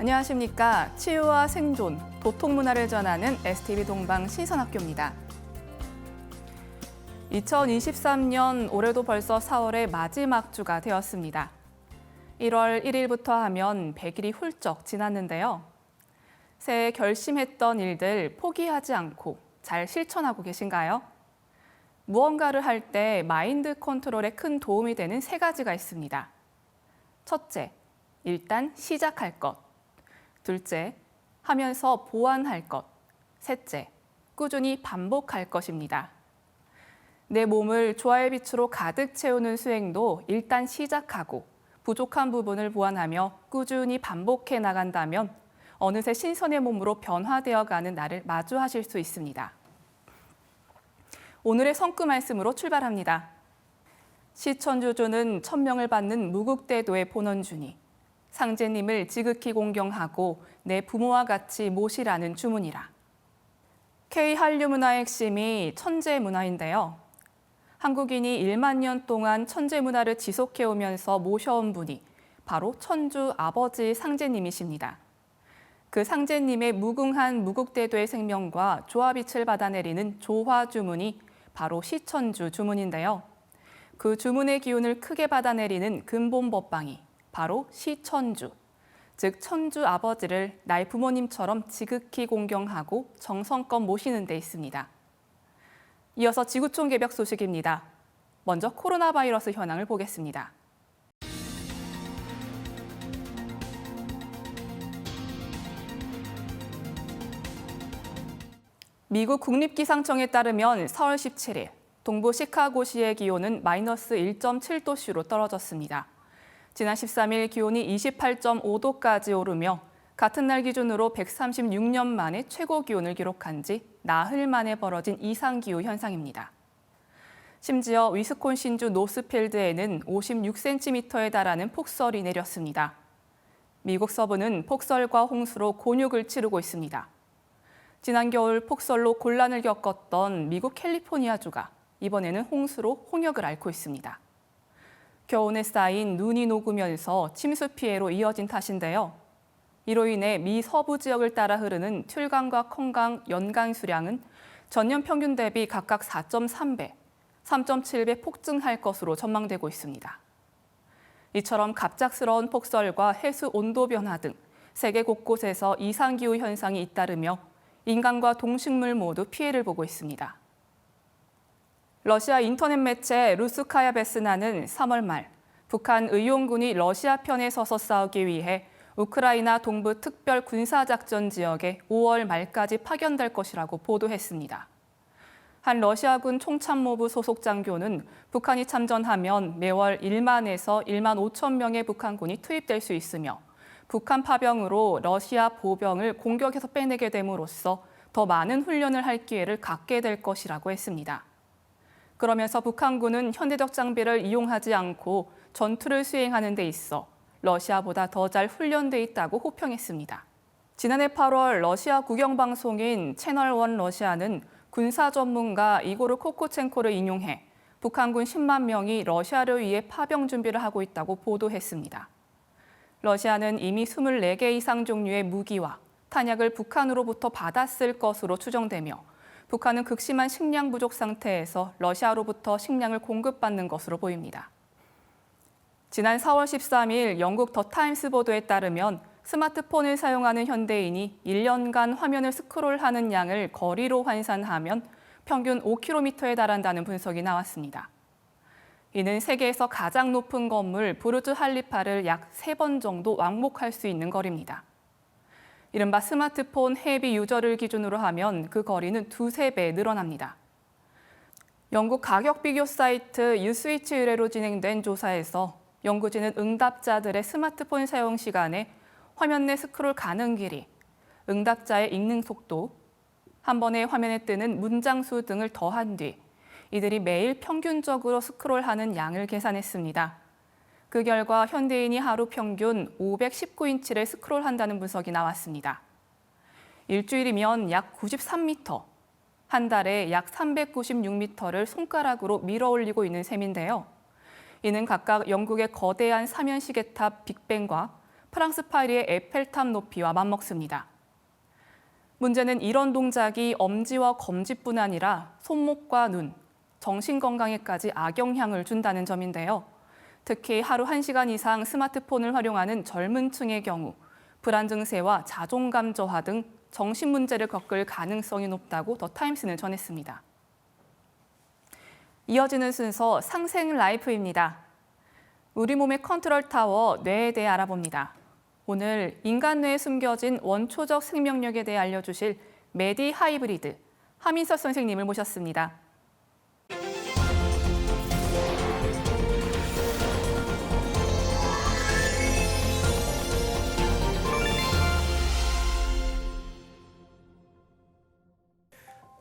안녕하십니까. 치유와 생존, 도통문화를 전하는 STV 동방 신선학교입니다. 2023년 올해도 벌써 4월의 마지막 주가 되었습니다. 1월 1일부터 하면 100일이 훌쩍 지났는데요. 새해 결심했던 일들 포기하지 않고 잘 실천하고 계신가요? 무언가를 할 때 마인드 컨트롤에 큰 도움이 되는 세 가지가 있습니다. 첫째, 일단 시작할 것. 둘째, 하면서 보완할 것. 셋째, 꾸준히 반복할 것입니다. 내 몸을 조화의 빛으로 가득 채우는 수행도 일단 시작하고 부족한 부분을 보완하며 꾸준히 반복해 나간다면 어느새 신선의 몸으로 변화되어가는 나를 마주하실 수 있습니다. 오늘의 성구 말씀으로 출발합니다. 시천주조는 천명을 받는 무국대도의 본원주니 상제님을 지극히 공경하고 내 부모와 같이 모시라는 주문이라. K-한류 문화의 핵심이 천재 문화인데요. 한국인이 1만 년 동안 천재 문화를 지속해오면서 모셔온 분이 바로 천주 아버지 상제님이십니다. 그 상제님의 무궁한 무국대도의 생명과 조화빛을 받아내리는 조화주문이 바로 시천주 주문인데요. 그 주문의 기운을 크게 받아내리는 근본 법방이 바로 시천주, 즉 천주 아버지를 나의 부모님처럼 지극히 공경하고 정성껏 모시는 데 있습니다. 이어서 지구촌 개벽 소식입니다. 먼저 코로나 바이러스 현황을 보겠습니다. 미국 국립기상청에 따르면 4월 17일 동부 시카고시의 기온은 마이너스 1.7도씨로 떨어졌습니다. 지난 13일 기온이 28.5도까지 오르며 같은 날 기준으로 136년 만에 최고 기온을 기록한 지 나흘 만에 벌어진 이상기후 현상입니다. 심지어 위스콘신주 노스필드에는 56cm에 달하는 폭설이 내렸습니다. 미국 서부는 폭설과 홍수로 곤욕을 치르고 있습니다. 지난 겨울 폭설로 곤란을 겪었던 미국 캘리포니아주가 이번에는 홍수로 홍역을 앓고 있습니다. 겨우내 쌓인 눈이 녹으면서 침수 피해로 이어진 탓인데요. 이로 인해 미 서부 지역을 따라 흐르는 튠강과 컹강 연간 수량은 전년 평균 대비 각각 4.3배, 3.7배 폭증할 것으로 전망되고 있습니다. 이처럼 갑작스러운 폭설과 해수 온도 변화 등 세계 곳곳에서 이상기후 현상이 잇따르며 인간과 동식물 모두 피해를 보고 있습니다. 러시아 인터넷 매체 루스카야 베스나는 3월 말 북한 의용군이 러시아 편에 서서 싸우기 위해 우크라이나 동부 특별 군사작전 지역에 5월 말까지 파견될 것이라고 보도했습니다. 한 러시아군 총참모부 소속 장교는 북한이 참전하면 매월 1만에서 1만 5천 명의 북한군이 투입될 수 있으며 북한 파병으로 러시아 보병을 공격해서 빼내게 됨으로써 더 많은 훈련을 할 기회를 갖게 될 것이라고 했습니다. 그러면서 북한군은 현대적 장비를 이용하지 않고 전투를 수행하는 데 있어 러시아보다 더 잘 훈련돼 있다고 호평했습니다. 지난해 8월 러시아 국영방송인 채널1 러시아는 군사 전문가 이고르 코코첸코를 인용해 북한군 10만 명이 러시아를 위해 파병 준비를 하고 있다고 보도했습니다. 러시아는 이미 24개 이상 종류의 무기와 탄약을 북한으로부터 받았을 것으로 추정되며 북한은 극심한 식량 부족 상태에서 러시아로부터 식량을 공급받는 것으로 보입니다. 지난 4월 13일 영국 더 타임스 보도에 따르면 스마트폰을 사용하는 현대인이 1년간 화면을 스크롤하는 양을 거리로 환산하면 평균 5km에 달한다는 분석이 나왔습니다. 이는 세계에서 가장 높은 건물 부르즈 할리파를 약 3번 정도 왕복할 수 있는 거리입니다. 이른바 스마트폰 헤비 유저를 기준으로 하면 그 거리는 2~3배 늘어납니다. 영국 가격 비교 사이트 유스위치 의뢰로 진행된 조사에서 연구진은 응답자들의 스마트폰 사용 시간에 화면 내 스크롤 가능 길이, 응답자의 읽는 속도, 한 번에 화면에 뜨는 문장 수 등을 더한 뒤 이들이 매일 평균적으로 스크롤하는 양을 계산했습니다. 그 결과 현대인이 하루 평균 519인치를 스크롤한다는 분석이 나왔습니다. 일주일이면 약 93m, 한 달에 약 396m를 손가락으로 밀어 올리고 있는 셈인데요. 이는 각각 영국의 거대한 사면 시계탑 빅벤과 프랑스 파리의 에펠탑 높이와 맞먹습니다. 문제는 이런 동작이 엄지와 검지뿐 아니라 손목과 눈, 정신 건강에까지 악영향을 준다는 점인데요. 특히 하루 1시간 이상 스마트폰을 활용하는 젊은 층의 경우 불안 증세와 자존감 저하 등 정신 문제를 겪을 가능성이 높다고 더 타임스는 전했습니다. 이어지는 순서 상생 라이프입니다. 우리 몸의 컨트롤 타워 뇌에 대해 알아봅니다. 오늘 인간 뇌에 숨겨진 원초적 생명력에 대해 알려주실 메디 하이브리드 하민석 선생님을 모셨습니다.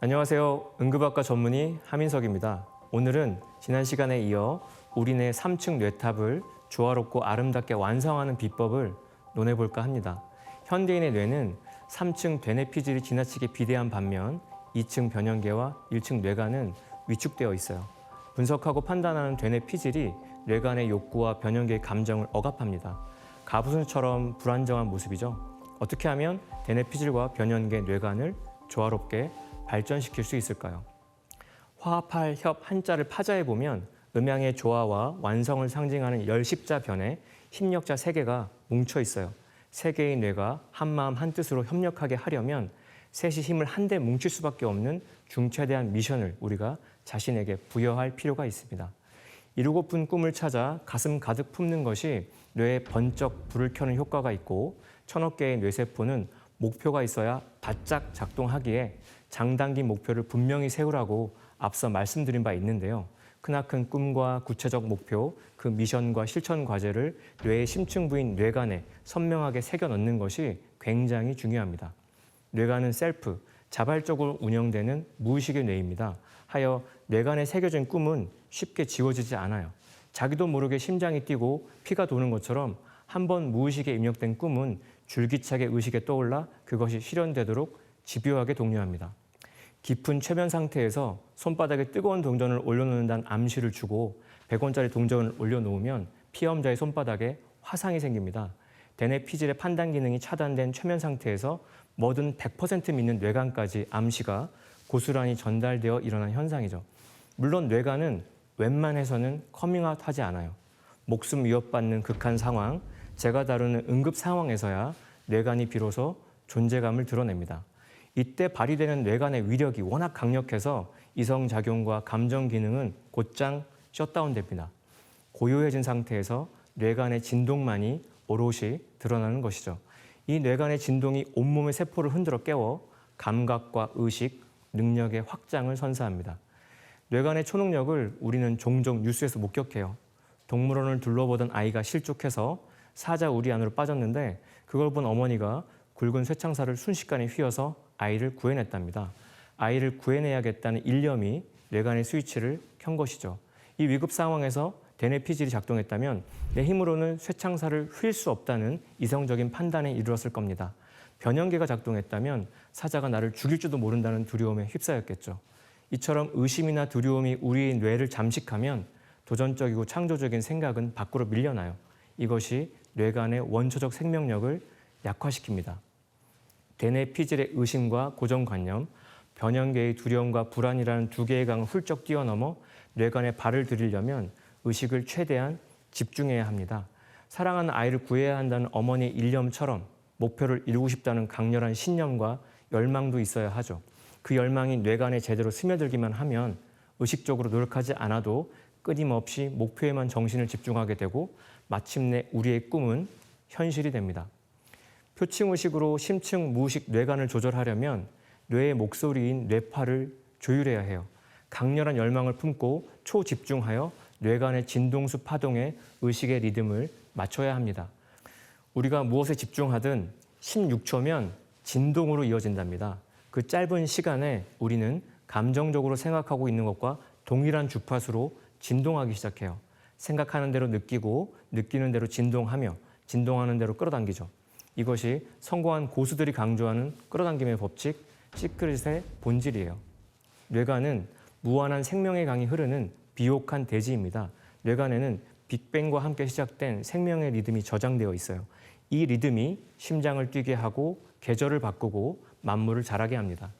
안녕하세요. 응급학과 전문의 하민석입니다. 오늘은 지난 시간에 이어 우리 뇌 3층 뇌탑을 조화롭고 아름답게 완성하는 비법을 논해볼까 합니다. 현대인의 뇌는 3층 대뇌 피질이 지나치게 비대한 반면 2층 변연계와 1층 뇌관은 위축되어 있어요. 분석하고 판단하는 대뇌 피질이 뇌관의 욕구와 변연계의 감정을 억압합니다. 가부순처럼 불안정한 모습이죠. 어떻게 하면 대뇌 피질과 변연계, 뇌관을 조화롭게 발전시킬 수 있을까요? 화합할 협 한자를 파자해보면 음양의 조화와 완성을 상징하는 열십자 변에 힘력자 3개가 뭉쳐 있어요. 3개의 뇌가 한마음 한뜻으로 협력하게 하려면 셋이 힘을 한데 뭉칠 수밖에 없는 중차대한 미션을 우리가 자신에게 부여할 필요가 있습니다. 이루고픈 꿈을 찾아 가슴 가득 품는 것이 뇌에 번쩍 불을 켜는 효과가 있고 1000억 개의 뇌세포는 목표가 있어야 바짝 작동하기에 장단기 목표를 분명히 세우라고 앞서 말씀드린 바 있는데요. 크나큰 꿈과 구체적 목표, 그 미션과 실천 과제를 뇌의 심층 부인 뇌관에 선명하게 새겨 넣는 것이 굉장히 중요합니다. 뇌관은 셀프, 자발적으로 운영되는 무의식의 뇌입니다. 하여 뇌관에 새겨진 꿈은 쉽게 지워지지 않아요. 자기도 모르게 심장이 뛰고 피가 도는 것처럼 한번 무의식에 입력된 꿈은 줄기차게 의식에 떠올라 그것이 실현되도록 집요하게 독려합니다. 깊은 최면 상태에서 손바닥에 뜨거운 동전을 올려놓는다는 암시를 주고 100원짜리 동전을 올려놓으면 피해자의 손바닥에 화상이 생깁니다. 대뇌 피질의 판단 기능이 차단된 최면 상태에서 뭐든 100% 믿는 뇌관까지 암시가 고스란히 전달되어 일어난 현상이죠. 물론 뇌관은 웬만해서는 커밍아웃하지 않아요. 목숨 위협받는 극한 상황, 제가 다루는 응급 상황에서야 뇌관이 비로소 존재감을 드러냅니다. 이때 발휘되는 뇌관의 위력이 워낙 강력해서 이성작용과 감정 기능은 곧장 셧다운됩니다. 고요해진 상태에서 뇌관의 진동만이 오롯이 드러나는 것이죠. 이 뇌관의 진동이 온몸의 세포를 흔들어 깨워 감각과 의식, 능력의 확장을 선사합니다. 뇌관의 초능력을 우리는 종종 뉴스에서 목격해요. 동물원을 둘러보던 아이가 실족해서 사자 우리 안으로 빠졌는데 그걸 본 어머니가 굵은 쇠창살을 순식간에 휘어서 아이를 구해냈답니다. 아이를 구해내야겠다는 일념이 뇌관의 스위치를 켠 것이죠. 이 위급 상황에서 대뇌 피질이 작동했다면 내 힘으로는 쇠창살을 휠 수 없다는 이성적인 판단에 이르렀을 겁니다. 변연계가 작동했다면 사자가 나를 죽일지도 모른다는 두려움에 휩싸였겠죠. 이처럼 의심이나 두려움이 우리의 뇌를 잠식하면 도전적이고 창조적인 생각은 밖으로 밀려나요. 이것이 뇌관의 원초적 생명력을 약화시킵니다. 대뇌 피질의 의심과 고정관념, 변연계의 두려움과 불안이라는 두 개의 강을 훌쩍 뛰어넘어 뇌관에 발을 들이려면 의식을 최대한 집중해야 합니다. 사랑하는 아이를 구해야 한다는 어머니의 일념처럼 목표를 이루고 싶다는 강렬한 신념과 열망도 있어야 하죠. 그 열망이 뇌관에 제대로 스며들기만 하면 의식적으로 노력하지 않아도 끊임없이 목표에만 정신을 집중하게 되고 마침내 우리의 꿈은 현실이 됩니다. 표층의식으로 심층 무의식 뇌관을 조절하려면 뇌의 목소리인 뇌파를 조율해야 해요. 강렬한 열망을 품고 초집중하여 뇌관의 진동수 파동에 의식의 리듬을 맞춰야 합니다. 우리가 무엇에 집중하든 16초면 진동으로 이어진답니다. 그 짧은 시간에 우리는 감정적으로 생각하고 있는 것과 동일한 주파수로 진동하기 시작해요. 생각하는 대로 느끼고 느끼는 대로 진동하며 진동하는 대로 끌어당기죠. 이것이 성공한 고수들이 강조하는 끌어당김의 법칙, 시크릿의 본질이에요. 뇌관은 무한한 생명의 강이 흐르는 비옥한 대지입니다. 뇌관에는 빅뱅과 함께 시작된 생명의 리듬이 저장되어 있어요. 이 리듬이 심장을 뛰게 하고 계절을 바꾸고 만물을 자라게 합니다.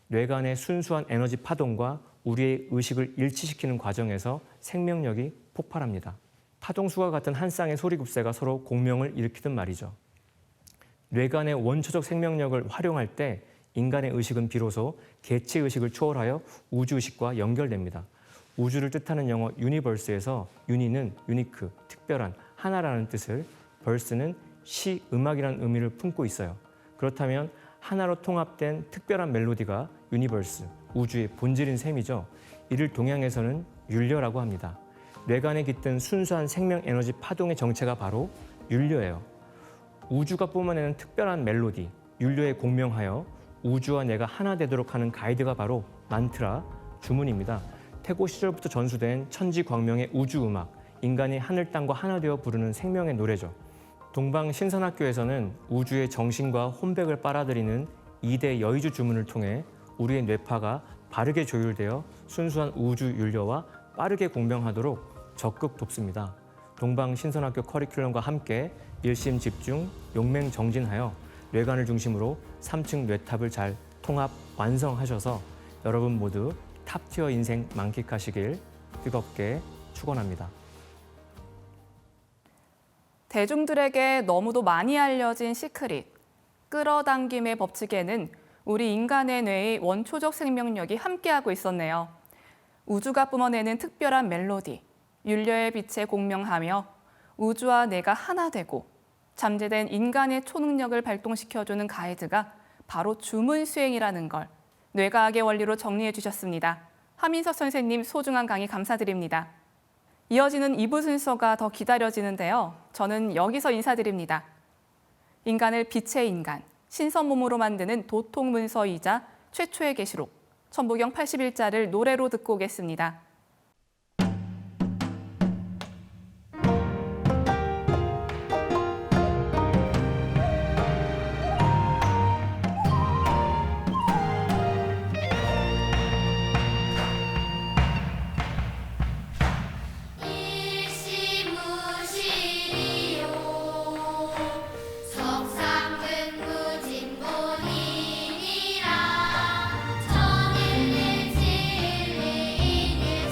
뇌간의 순수한 에너지 파동과 우리의 의식을 일치시키는 과정에서 생명력이 폭발합니다. 파동수와 같은 한 쌍의 소리급새가 서로 공명을 일으키듯 말이죠. 뇌간의 원초적 생명력을 활용할 때 인간의 의식은 비로소 개체 의식을 초월하여 우주의식과 연결됩니다. 우주를 뜻하는 영어 유니버스에서 유니는 유니크, 특별한, 하나라는 뜻을, 벌스는 시, 음악이라는 의미를 품고 있어요. 그렇다면 하나로 통합된 특별한 멜로디가 유니버스, 우주의 본질인 셈이죠. 이를 동양에서는 율려라고 합니다. 뇌간에 깃든 순수한 생명 에너지 파동의 정체가 바로 율려예요. 우주가 뿜어내는 특별한 멜로디, 율려에 공명하여 우주와 내가 하나 되도록 하는 가이드가 바로 만트라, 주문입니다. 태고 시절부터 전수된 천지광명의 우주음악, 인간이 하늘 땅과 하나 되어 부르는 생명의 노래죠. 동방 신선학교에서는 우주의 정신과 혼백을 빨아들이는 2대 여의주 주문을 통해 우리의 뇌파가 바르게 조율되어 순수한 우주 율려와 빠르게 공명하도록 적극 돕습니다. 동방 신선학교 커리큘럼과 함께 일심집중, 용맹정진하여 뇌간을 중심으로 3층 뇌탑을 잘 통합 완성하셔서 여러분 모두 탑티어 인생 만끽하시길 뜨겁게 축원합니다. 대중들에게 너무도 많이 알려진 시크릿, 끌어당김의 법칙에는 우리 인간의 뇌의 원초적 생명력이 함께하고 있었네요. 우주가 뿜어내는 특별한 멜로디, 율려의 빛에 공명하며 우주와 내가 하나 되고 잠재된 인간의 초능력을 발동시켜주는 가이드가 바로 주문 수행이라는 걸 뇌과학의 원리로 정리해 주셨습니다. 하민석 선생님 소중한 강의 감사드립니다. 이어지는 2부 순서가 더 기다려지는데요. 저는 여기서 인사드립니다. 인간을 빛의 인간, 신선몸으로 만드는 도통문서이자 최초의 계시록, 천부경 81자를 노래로 듣고 오겠습니다. 석상근무진본인이라 천일일진리인일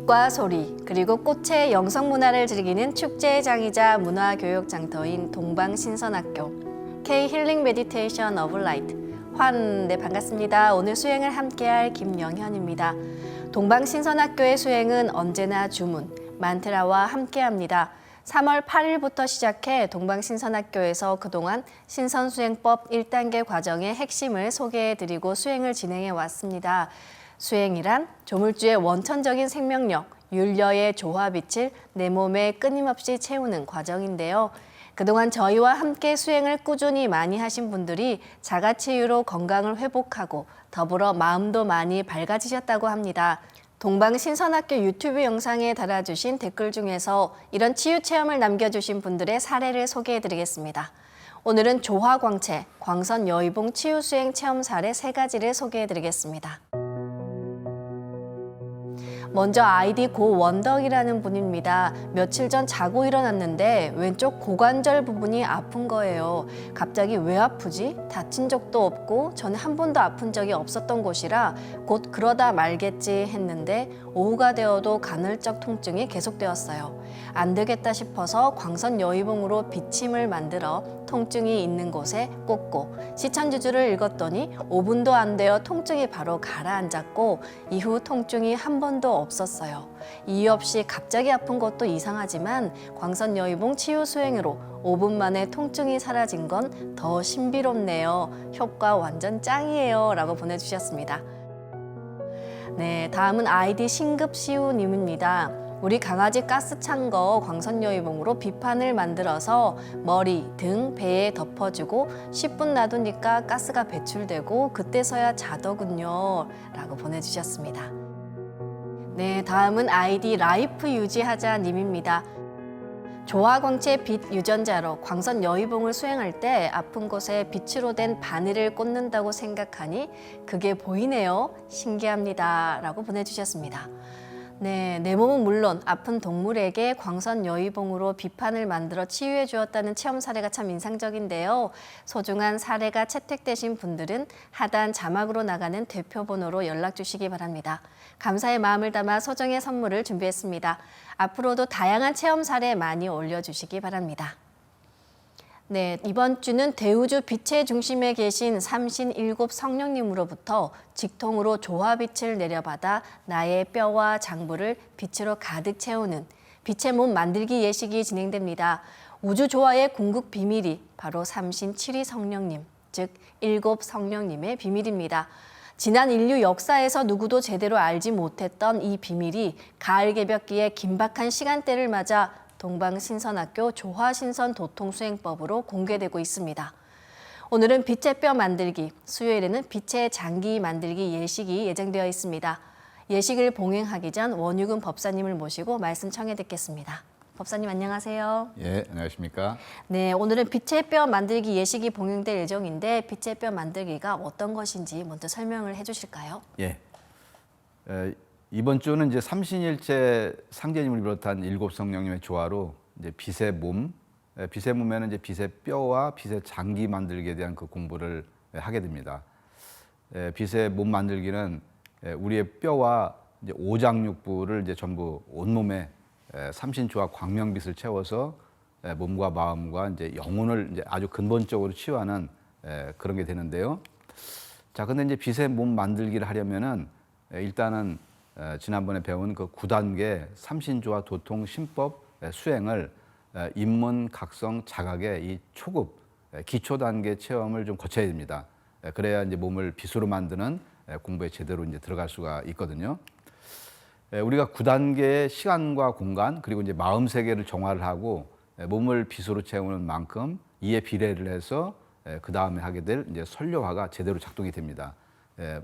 빛과 소리, 그리고 꽃의 영성 문화를 즐기는 축제장이자 문화교육 장터인 동방신선학교 K 힐링 메디테이션 오브 라이트 네, 반갑습니다. 오늘 수행을 함께할 김영현입니다. 동방신선학교의 수행은 언제나 주문, 만트라와 함께합니다. 3월 8일부터 시작해 동방신선학교에서 그동안 신선수행법 1단계 과정의 핵심을 소개해드리고 수행을 진행해 왔습니다. 수행이란 조물주의 원천적인 생명력, 율려의 조화빛을 내 몸에 끊임없이 채우는 과정인데요. 그동안 저희와 함께 수행을 꾸준히 많이 하신 분들이 자가치유로 건강을 회복하고 더불어 마음도 많이 밝아지셨다고 합니다. 동방신선학교 유튜브 영상에 달아주신 댓글 중에서 이런 치유 체험을 남겨주신 분들의 사례를 소개해드리겠습니다. 오늘은 조화광채, 광선 여의봉 치유수행 체험 사례 3가지를 소개해드리겠습니다. 먼저 아이디 고원덕이라는 분입니다. 며칠 전 자고 일어났는데 왼쪽 고관절 부분이 아픈 거예요. 갑자기 왜 아프지? 다친 적도 없고 저는 한 번도 아픈 적이 없었던 곳이라 곧 그러다 말겠지 했는데 오후가 되어도 간헐적 통증이 계속되었어요. 안 되겠다 싶어서 광선 여의봉으로 비침을 만들어 통증이 있는 곳에 꽂고 시천주주를 읽었더니 5분도 안 되어 통증이 바로 가라앉았고 이후 통증이 한 번도 없었어요. 이유 없이 갑자기 아픈 것도 이상하지만 광선 여의봉 치유 수행으로 5분 만에 통증이 사라진 건 더 신비롭네요. 효과 완전 짱이에요. 라고 보내주셨습니다. 네, 다음은 아이디 신급시우님입니다. 우리 강아지 가스 찬 거 광선여의봉으로 비판을 만들어서 머리, 등, 배에 덮어주고 10분 놔두니까 가스가 배출되고 그때서야 자더군요. 라고 보내주셨습니다. 네, 다음은 아이디 라이프 유지하자 님입니다. 조화광채 빛 유전자로 광선 여의봉을 수행할 때 아픈 곳에 빛으로 된 바늘을 꽂는다고 생각하니 그게 보이네요. 신기합니다. 라고 보내주셨습니다. 네, 내 몸은 물론 아픈 동물에게 광선 여의봉으로 비판을 만들어 치유해 주었다는 체험 사례가 참 인상적인데요. 소중한 사례가 채택되신 분들은 하단 자막으로 나가는 대표 번호로 연락 주시기 바랍니다. 감사의 마음을 담아 소정의 선물을 준비했습니다. 앞으로도 다양한 체험 사례 많이 올려주시기 바랍니다. 네, 이번 주는 대우주 빛의 중심에 계신 삼신 일곱 성령님으로부터 직통으로 조화빛을 내려받아 나의 뼈와 장부를 빛으로 가득 채우는 빛의 몸 만들기 예식이 진행됩니다. 우주 조화의 궁극 비밀이 바로 삼신 칠위 성령님, 즉 일곱 성령님의 비밀입니다. 지난 인류 역사에서 누구도 제대로 알지 못했던 이 비밀이 가을 개벽기의 긴박한 시간대를 맞아 동방신선학교 조화신선 도통수행법으로 공개되고 있습니다. 오늘은 빛의 뼈 만들기, 수요일에는 빛의 장기 만들기 예식이 예정되어 있습니다. 예식을 봉행하기 전 원유근 법사님을 모시고 말씀 청해 듣겠습니다. 법사님 안녕하세요. 예, 안녕하십니까? 네, 오늘은 빛의 뼈 만들기 예식이 봉행될 예정인데 빛의 뼈 만들기가 어떤 것인지 먼저 설명을 해주실까요? 예. 이번 주는 이제 삼신일체 상제님을 비롯한 일곱 성령님의 조화로 이제 빛의 몸, 빛의 몸에는 이제 빛의 뼈와 빛의 장기 만들기에 대한 그 공부를 하게 됩니다. 빛의 몸 만들기는 우리의 뼈와 이제 오장육부를 이제 전부 온 몸에 삼신조화 광명빛을 채워서 몸과 마음과 이제 영혼을 이제 아주 근본적으로 치유하는 그런 게 되는데요. 자, 근데 이제 빛의 몸 만들기를 하려면은 일단은 지난번에 배운 그 9단계 삼신조화 도통 신법 수행을 입문, 각성, 자각의 이 초급 기초 단계 체험을 좀 거쳐야 됩니다. 그래야 이제 몸을 빛으로 만드는 공부에 제대로 이제 들어갈 수가 있거든요. 우리가 9단계의 시간과 공간 그리고 이제 마음 세계를 정화를 하고 몸을 빛으로 채우는 만큼 이에 비례를 해서 그 다음에 하게 될 이제 선료화가 제대로 작동이 됩니다.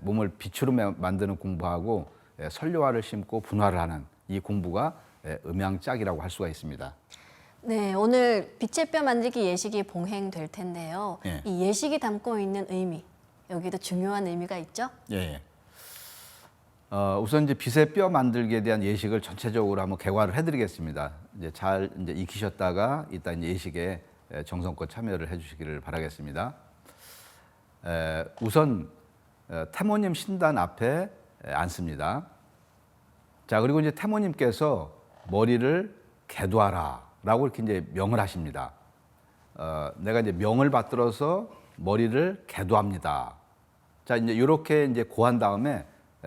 몸을 빛으로 만드는 공부하고 선료화를 심고 분화를 하는 이 공부가 음양짝이라고 할 수가 있습니다. 네, 오늘 빛의 뼈 만들기 예식이 봉행될 텐데요. 예. 이 예식이 담고 있는 의미, 여기도 중요한 의미가 있죠? 예. 우선 이제 빛의 뼈 만들기에 대한 예식을 전체적으로 한번 개괄을 해드리겠습니다. 이제 잘 이제 익히셨다가 이따 이제 예식에 정성껏 참여를 해주시기를 바라겠습니다. 우선 태모님 신단 앞에 앉습니다. 자, 그리고 이제 태모님께서 머리를 개도하라라고 이렇게 이제 명을 하십니다. 내가 이제 명을 받들어서 머리를 개도합니다. 자, 이제 이렇게 이제 고한 다음에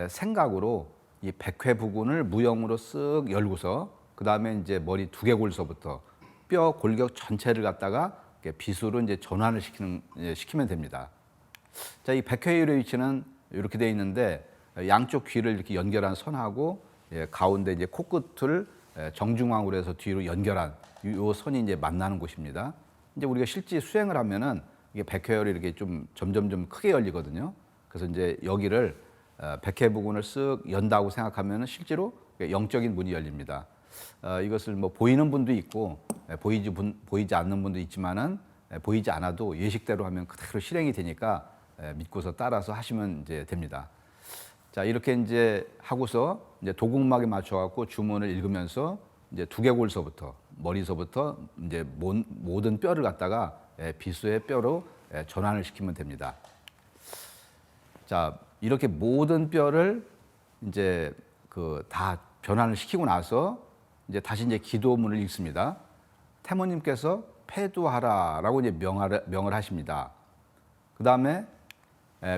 생각으로 이 백회 부근을 무형으로 쓱 열고서 그 다음에 이제 머리 두개골서부터 뼈 골격 전체를 갖다가 빗으로 이제 전환을 시키면 됩니다. 자, 이 백회율의 위치는 이렇게 되어 있는데 양쪽 귀를 이렇게 연결한 선하고 가운데 이제 코끝을 정중앙으로 해서 뒤로 연결한 이 선이 이제 만나는 곳입니다. 이제 우리가 실제 수행을 하면은 이게 백회열이 이렇게 좀 점점 크게 열리거든요. 그래서 이제 여기를 백회 부근을 쓱 연다고 생각하면은 실제로 영적인 문이 열립니다. 이것을 뭐 보이는 분도 있고 보이지 않는 분도 있지만은 보이지 않아도 예식대로 하면 그대로 실행이 되니까 믿고서 따라서 하시면 이제 됩니다. 자, 이렇게 이제 하고서 이제 도국막에 맞춰갖고 주문을 읽으면서 이제 두개골서부터 머리서부터 이제 모든 뼈를 갖다가 비수의 뼈로 전환을 시키면 됩니다. 자, 이렇게 모든 뼈를 이제 그 다 변환을 시키고 나서 이제 다시 이제 기도문을 읽습니다. 태모님께서 패두하라라고 이제 명을 하십니다. 그 다음에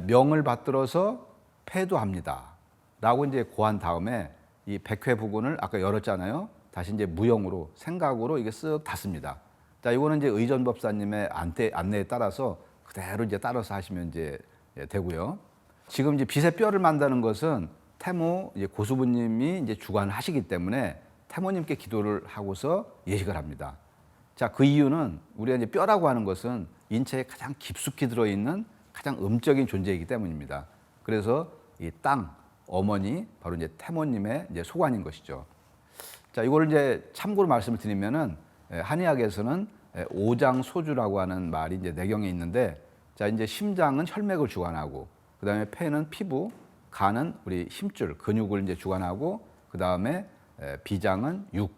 명을 받들어서 패두합니다라고 이제 고한 다음에 이 백회 부근을 아까 열었잖아요. 다시 이제 무형으로 생각으로 이게 쓱 닫습니다. 자, 이거는 이제 의전법사님의 안내에 따라서 그대로 이제 따라서 하시면 이제 되고요. 지금 이제 빗의 뼈를 만드는 것은 태모 이제 고수부님이 이제 주관하시기 때문에 태모님께 기도를 하고서 예식을 합니다. 자, 그 이유는 우리가 이제 뼈라고 하는 것은 인체에 가장 깊숙이 들어있는 가장 음적인 존재이기 때문입니다. 그래서 이 땅, 어머니, 바로 이제 태모님의 이제 소관인 것이죠. 자, 이걸 이제 참고로 말씀을 드리면은 한의학에서는 오장소주라고 하는 말이 이제 내경에 있는데, 자, 이제 심장은 혈맥을 주관하고, 그 다음에 폐는 피부, 간은 우리 힘줄, 근육을 이제 주관하고, 그 다음에 비장은 육,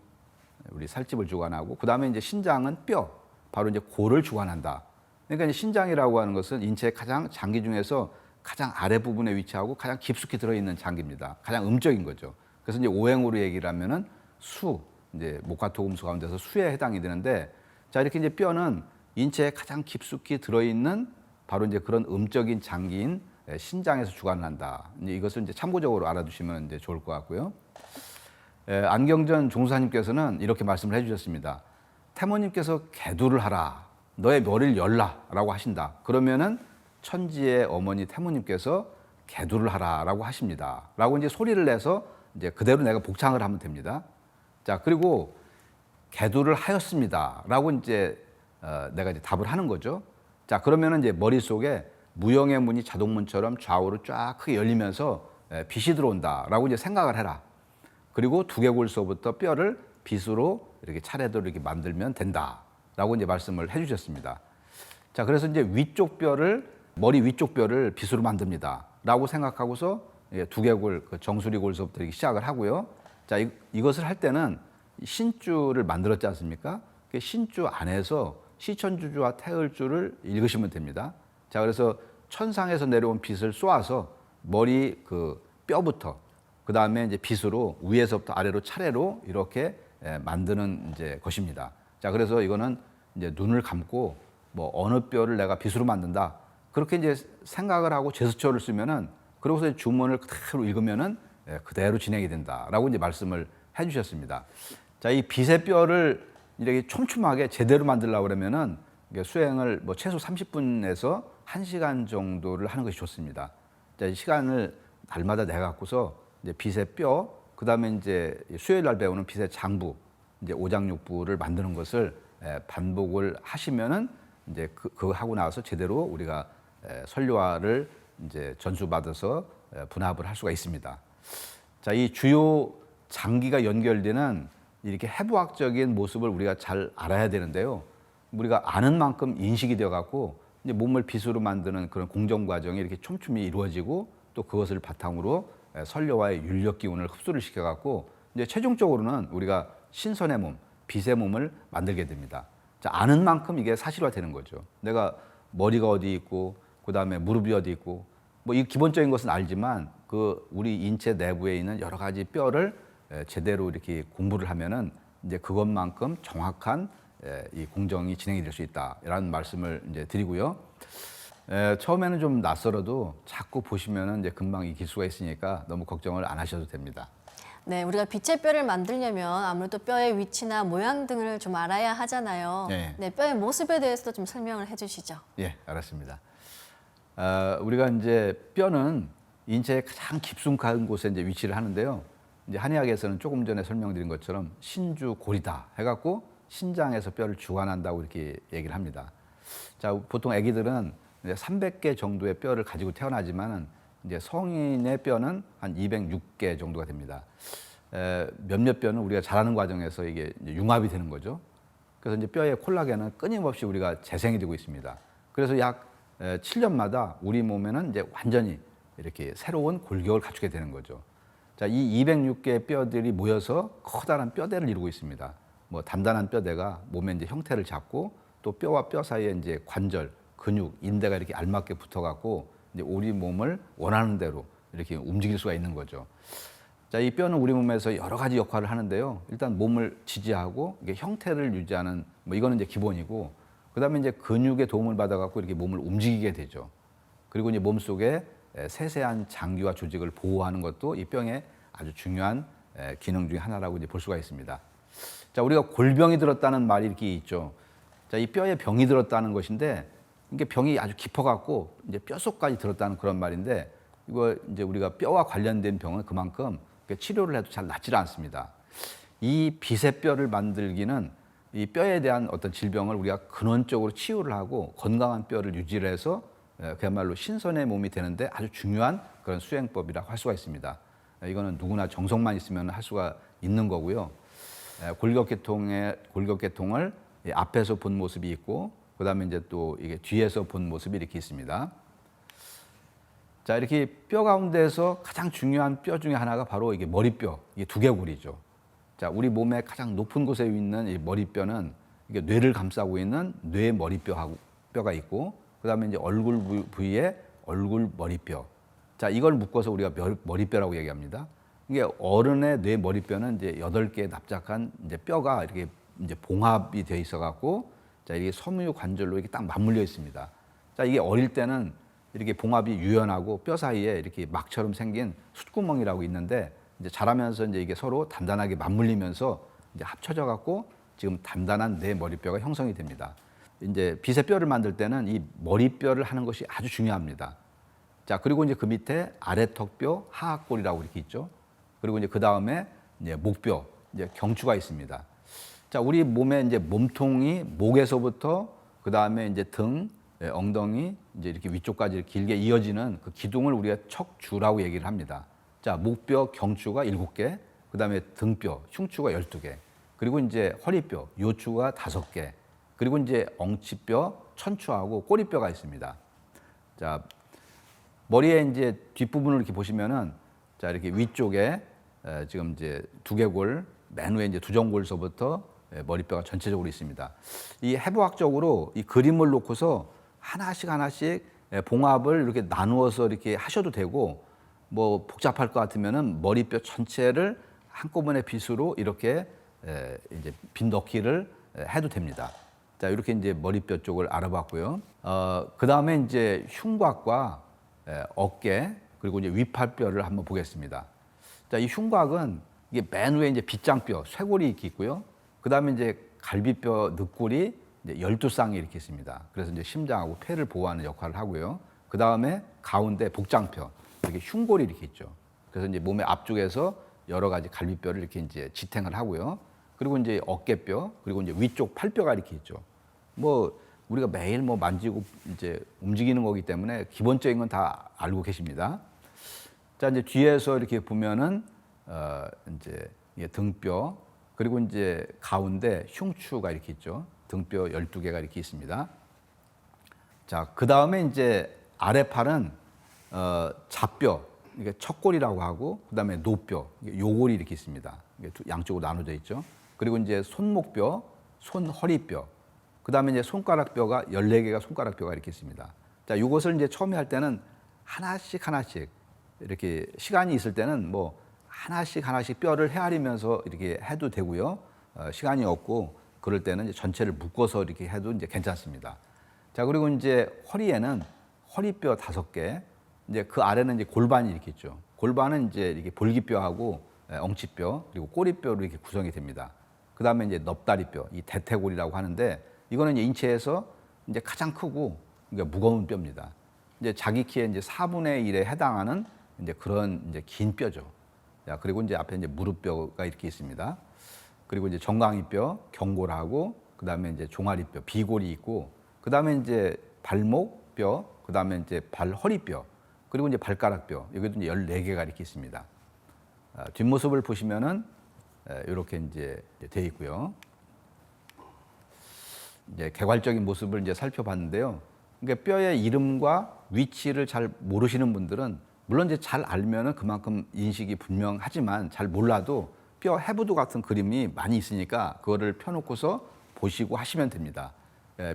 우리 살집을 주관하고, 그 다음에 이제 신장은 뼈, 바로 이제 골을 주관한다. 그러니까 이제 신장이라고 하는 것은 인체의 가장 장기 중에서 가장 아래 부분에 위치하고 가장 깊숙이 들어있는 장기입니다. 가장 음적인 거죠. 그래서 이제 오행으로 얘기를 하면은 수, 이제 목화토금수 가운데서 수에 해당이 되는데, 자, 이렇게 이제 뼈는 인체에 가장 깊숙이 들어있는 바로 이제 그런 음적인 장기인 신장에서 주관을 한다. 이제 이것을 이제 참고적으로 알아두시면 이제 좋을 것 같고요. 안경전 종사님께서는 이렇게 말씀을 해주셨습니다. 태모님께서 개두를 하라, 너의 머리를 열라라고 하신다. 그러면은 천지의 어머니 태모님께서 개두를 하라라고 하십니다.라고 이제 소리를 내서 이제 그대로 내가 복창을 하면 됩니다. 자, 그리고 개두를 하였습니다라고 이제 내가 이제 답을 하는 거죠. 자, 그러면은 이제 머릿속에 무형의 문이 자동문처럼 좌우로 쫙 크게 열리면서 빛이 들어온다라고 이제 생각을 해라. 그리고 두개골서부터 뼈를 빗으로 이렇게 차례대로 이렇게 만들면 된다라고 이제 말씀을 해주셨습니다. 자, 그래서 이제 위쪽 뼈를 머리 위쪽 뼈를 빗으로 만듭니다라고 생각하고서 두개골 그 정수리골서부터 이렇게 시작을 하고요. 자, 이것을 할 때는 신주를 만들었지 않습니까? 그 신주 안에서 시천주주와 태을주를 읽으시면 됩니다. 자, 그래서 천상에서 내려온 빛을 쏘아서 머리 그 뼈부터 그 다음에 이제 빗으로 위에서부터 아래로 차례로 이렇게 만드는 이제 것입니다. 자, 그래서 이거는 이제 눈을 감고 뭐 어느 뼈를 내가 빗으로 만든다. 그렇게 이제 생각을 하고 제스처를 쓰면은 그러고서 주문을 그대로 읽으면은 그대로 진행이 된다라고 이제 말씀을 해주셨습니다. 자, 이 빗의 뼈를 이렇게 촘촘하게 제대로 만들려고 그러면은 수행을 뭐 최소 30분에서 1시간 정도를 하는 것이 좋습니다. 자, 이 시간을 날마다 내 갖고서 이제 빗의 뼈, 그 다음에 이제 수요일 날 배우는 빗의 장부, 이제 오장육부를 만드는 것을 반복을 하시면은 이제 그거 하고 나서 제대로 우리가 선료화를 이제 전수받아서 분합을 할 수가 있습니다. 자, 이 주요 장기가 연결되는 이렇게 해부학적인 모습을 우리가 잘 알아야 되는데요. 우리가 아는 만큼 인식이 되어 갖고 이제 몸을 빗으로 만드는 그런 공정 과정이 이렇게 촘촘히 이루어지고 또 그것을 바탕으로 선료와의 윤력 기운을 흡수를 시켜 갖고 이제 최종적으로는 우리가 신선의 몸, 빗의 몸을 만들게 됩니다. 자, 아는 만큼 이게 사실화되는 거죠. 내가 머리가 어디 있고 그다음에 무릎이 어디 있고 뭐 이 기본적인 것은 알지만 그 우리 인체 내부에 있는 여러 가지 뼈를 제대로 이렇게 공부를 하면은 이제 그것만큼 정확한 이 공정이 진행이 될 수 있다라는 말씀을 이제 드리고요. 처음에는 좀 낯설어도 자꾸 보시면은 이제 금방 익힐 수가 있으니까 너무 걱정을 안 하셔도 됩니다. 네, 우리가 빛의 뼈를 만들려면 아무래도 뼈의 위치나 모양 등을 좀 알아야 하잖아요. 네. 네, 뼈의 모습에 대해서도 좀 설명을 해주시죠. 예, 알았습니다. 우리가 이제 뼈는 인체의 가장 깊숙한 곳에 이제 위치를 하는데요. 이제 한의학에서는 조금 전에 설명드린 것처럼 신주골이다 해갖고 신장에서 뼈를 주관한다고 이렇게 얘기를 합니다. 자, 보통 아기들은 이제 300개 정도의 뼈를 가지고 태어나지만은 이제 성인의 뼈는 한 206개 정도가 됩니다. 몇몇 뼈는 우리가 자라는 과정에서 이게 이제 융합이 되는 거죠. 그래서 이제 뼈의 콜라겐은 끊임없이 우리가 재생이 되고 있습니다. 그래서 약 7년마다 우리 몸에는 이제 완전히 이렇게 새로운 골격을 갖추게 되는 거죠. 자, 이 206개의 뼈들이 모여서 커다란 뼈대를 이루고 있습니다. 뭐 단단한 뼈대가 몸에 이제 형태를 잡고 또 뼈와 뼈 사이에 이제 관절, 근육, 인대가 이렇게 알맞게 붙어갖고 이제 우리 몸을 원하는 대로 이렇게 움직일 수가 있는 거죠. 자, 이 뼈는 우리 몸에서 여러 가지 역할을 하는데요. 일단 몸을 지지하고 이게 형태를 유지하는 뭐 이거는 이제 기본이고, 그다음에 이제 근육의 도움을 받아갖고 이렇게 몸을 움직이게 되죠. 그리고 이제 몸 속에 세세한 장기와 조직을 보호하는 것도 이 뼈의 아주 중요한 기능 중에 하나라고 이제 볼 수가 있습니다. 자, 우리가 골병이 들었다는 말이 이렇게 있죠. 자, 이 뼈에 병이 들었다는 것인데 이게 병이 아주 깊어갖고 이제 뼛속까지 들었다는 그런 말인데, 이거 이제 우리가 뼈와 관련된 병은 그만큼 치료를 해도 잘 낫질 않습니다. 이 빛의 뼈를 만들기는 이 뼈에 대한 어떤 질병을 우리가 근원적으로 치유를 하고 건강한 뼈를 유지를 해서 그야말로 신선의 몸이 되는데 아주 중요한 그런 수행법이라고 할 수가 있습니다. 이거는 누구나 정성만 있으면 할 수가 있는 거고요. 골격계통을 앞에서 본 모습이 있고, 그 다음에 이제 또 이게 뒤에서 본 모습이 이렇게 있습니다. 자, 이렇게 뼈 가운데에서 가장 중요한 뼈 중에 하나가 바로 이게 머리뼈, 이게 두개골이죠. 자, 우리 몸의 가장 높은 곳에 있는 이 머리뼈는 이게 뇌를 감싸고 있는 뇌 머리뼈가 있고, 그 다음에 이제 얼굴 부위에 얼굴 머리뼈. 자, 이걸 묶어서 우리가 머리뼈라고 얘기합니다. 이게 어른의 뇌 머리뼈는 이제 8개의 납작한 이제 뼈가 이렇게 이제 봉합이 되어 있어갖고, 자, 이게 섬유 관절로 이렇게 딱 맞물려 있습니다. 자, 이게 어릴 때는 이렇게 봉합이 유연하고 뼈 사이에 이렇게 막처럼 생긴 숫구멍이라고 있는데, 이제 자라면서 이제 이게 서로 단단하게 맞물리면서 이제 합쳐져 갖고 지금 단단한 뇌 머리뼈가 형성이 됩니다. 이제 빛의 뼈를 만들 때는 이 머리뼈를 하는 것이 아주 중요합니다. 자, 그리고 이제 그 밑에 아래턱뼈, 하악골이라고 이렇게 있죠. 그리고 이제 그 다음에 이제 목뼈, 이제 경추가 있습니다. 자, 우리 몸의 이제 몸통이 목에서부터 그 다음에 이제 등, 엉덩이, 이제 이렇게 위쪽까지 길게 이어지는 그 기둥을 우리가 척추라고 얘기를 합니다. 자, 목뼈, 경추가 7개, 그 다음에 등뼈, 흉추가 12개, 그리고 이제 허리뼈, 요추가 5개, 그리고 이제 엉치뼈, 천추하고 꼬리뼈가 있습니다. 자, 머리에 이제 뒷부분을 이렇게 보시면은, 자, 이렇게 위쪽에 지금 이제 두개골, 맨 위에 이제 두정골서부터 머리뼈가 전체적으로 있습니다. 이 해부학적으로 이 그림을 놓고서 하나씩 봉합을 이렇게 나누어서 이렇게 하셔도 되고, 뭐 복잡할 것 같으면은 머리뼈 전체를 한꺼번에 빗으로 이렇게 이제 빗 넣기를 해도 됩니다. 자, 이렇게 이제 머리뼈 쪽을 알아봤고요. 그 다음에 이제 흉곽과 어깨, 그리고 이제 위팔뼈를 한번 보겠습니다. 자, 이 흉곽은 이게 맨 위에 이제 빗장뼈, 쇄골이 이렇게 있고요. 그 다음에 이제 갈비뼈, 늑골이 이제 12쌍이 이렇게 있습니다. 그래서 이제 심장하고 폐를 보호하는 역할을 하고요. 그 다음에 가운데 복장뼈, 이렇게 흉골이 이렇게 있죠. 그래서 이제 몸의 앞쪽에서 여러 가지 갈비뼈를 이렇게 이제 지탱을 하고요. 그리고 이제 어깨뼈, 그리고 이제 위쪽 팔뼈가 이렇게 있죠. 뭐 우리가 매일 뭐 만지고 이제 움직이는 거기 때문에 기본적인 건 다 알고 계십니다. 자, 이제 뒤에서 이렇게 보면은 이제 등뼈, 그리고 이제 가운데 흉추가 이렇게 있죠. 등뼈 12개가 이렇게 있습니다. 자, 그 다음에 이제 아래팔은 좌뼈, 이게 척골이라고 하고, 그 다음에 노뼈, 요골이 이렇게 있습니다. 이게 양쪽으로 나눠져 있죠. 그리고 이제 손목뼈, 손허리뼈, 그 다음에 이제 손가락뼈가 14개가 손가락뼈가 이렇게 있습니다. 자, 이것을 이제 처음에 할 때는 하나씩 이렇게 시간이 있을 때는 뭐 하나씩 뼈를 헤아리면서 이렇게 해도 되고요. 시간이 없고 그럴 때는 이제 전체를 묶어서 이렇게 해도 이제 괜찮습니다. 자, 그리고 이제 허리에는 허리뼈 5개, 이제 그 아래는 이제 골반이 이렇게 있죠. 골반은 이제 이렇게 볼기뼈하고 엉치뼈 그리고 꼬리뼈로 이렇게 구성이 됩니다. 그 다음에 이제 넙다리뼈, 이 대퇴골이라고 하는데 이거는 이제 인체에서 이제 가장 크고 그러니까 무거운 뼈입니다. 이제 자기 키의 이제 4분의 1에 해당하는 이제 그런 이제 긴 뼈죠. 자, 그리고 이제 앞에 이제 무릎뼈가 이렇게 있습니다. 그리고 이제 정강이뼈, 경골하고 그 다음에 이제 종아리뼈, 비골이 있고 그 다음에 이제 발목뼈, 그 다음에 이제 발허리뼈, 그리고 이제 발가락뼈, 여기도 이제 14개가 이렇게 있습니다. 뒷모습을 보시면은 이렇게 이제 돼 있고요. 이제 개괄적인 모습을 이제 살펴봤는데요. 그러니까 뼈의 이름과 위치를 잘 모르시는 분들은 물론 이제 잘 알면은 그만큼 인식이 분명하지만 잘 몰라도 뼈 해부도 같은 그림이 많이 있으니까 그거를 펴놓고서 보시고 하시면 됩니다.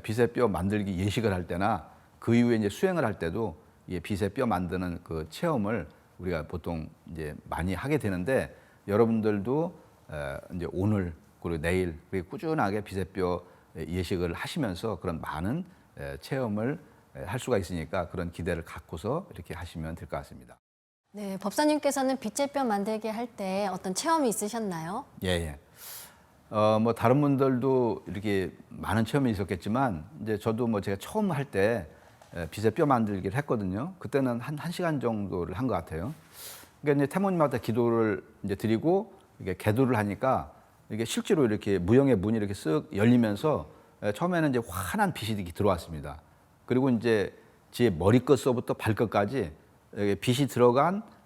빗의 뼈 만들기 예식을 할 때나 그 이후에 이제 수행을 할 때도 이 빗의 뼈 만드는 그 체험을 우리가 보통 이제 많이 하게 되는데 여러분들도 이제 오늘 그리고 내일 그리고 꾸준하게 빗의 뼈 예식을 하시면서 그런 많은 체험을 할 수가 있으니까 그런 기대를 갖고서 이렇게 하시면 될 것 같습니다. 네, 법사님께서는 빗제뼈 만들기 할 때 어떤 체험이 있으셨나요? 예. 뭐 다른 분들도 이렇게 많은 체험이 있었겠지만 이제 저도 뭐 제가 처음 할 때 빗의 뼈 만들기를 했거든요. 그때는 한 1시간 정도를 한 것 같아요. 그러니까 이제 태모님한테 기도를 이제 드리고 이게 개도를 하니까 이게 실제로 이렇게 무형의 문이 이렇게 쓱 열리면서 처음에는 이제 환한 빛이 이렇게 들어왔습니다. 그리고 이제 제 머리끝서부터 발끝까지 빛이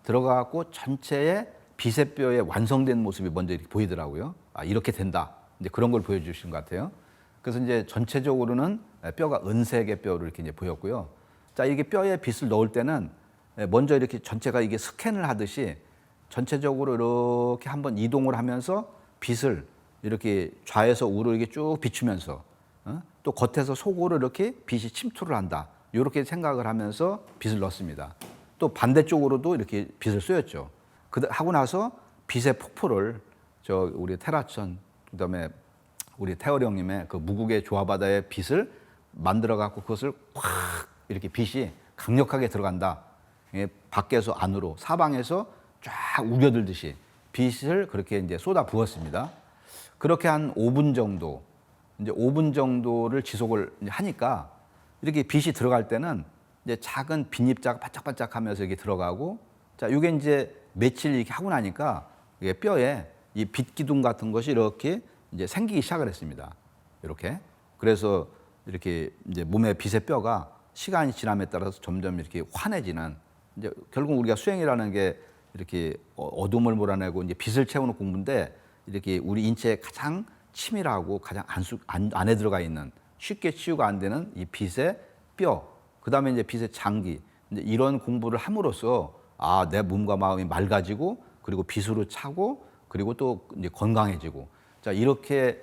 들어가고 전체의 빗의 뼈의 완성된 모습이 먼저 이렇게 보이더라고요. 아, 이렇게 된다. 이제 그런 걸 보여주신 것 같아요. 그래서 이제 전체적으로는 뼈가 은색의 뼈로 이렇게 이제 보였고요. 자, 이게 뼈에 빗을 넣을 때는 먼저 이렇게 전체가 이게 스캔을 하듯이 전체적으로 이렇게 한번 이동을 하면서 빗을 이렇게 좌에서 우로 이렇게 쭉 비추면서 또 겉에서 속으로 이렇게 빛이 침투를 한다. 이렇게 생각을 하면서 빗을 넣습니다. 또 반대쪽으로도 이렇게 빗을 쏘였죠. 하고 나서 빗의 폭포를 우리 테라천 그다음에 우리 태월 형님의 그 무국의 조화바다의 빗을 만들어 갖고 그것을 확 이렇게 빛이 강력하게 들어간다. 밖에서 안으로 사방에서 쫙 우겨들듯이 빛을 그렇게 이제 쏟아 부었습니다. 그렇게 한 5분 정도, 이제 5분 정도를 지속을 하니까 이렇게 빛이 들어갈 때는 이제 작은 빈입자가 반짝반짝하면서 이게 들어가고, 자, 이게 이제 며칠 이렇게 하고 나니까 이게 뼈에 이 빛 기둥 같은 것이 이렇게 이제 생기기 시작을 했습니다. 이렇게. 그래서 이렇게 이제 몸의 빗의 뼈가 시간이 지남에 따라서 점점 이렇게 환해지는, 이제 결국 우리가 수행이라는 게 이렇게 어둠을 몰아내고 이제 빛을 채우는 공부인데, 이렇게 우리 인체에 가장 치밀하고 가장 안에 들어가 있는 쉽게 치유가 안 되는 이 빗의 뼈, 그 다음에 이제 빗의 장기, 이제 이런 공부를 함으로써 아, 내 몸과 마음이 맑아지고 그리고 빗으로 차고 그리고 또 이제 건강해지고, 자, 이렇게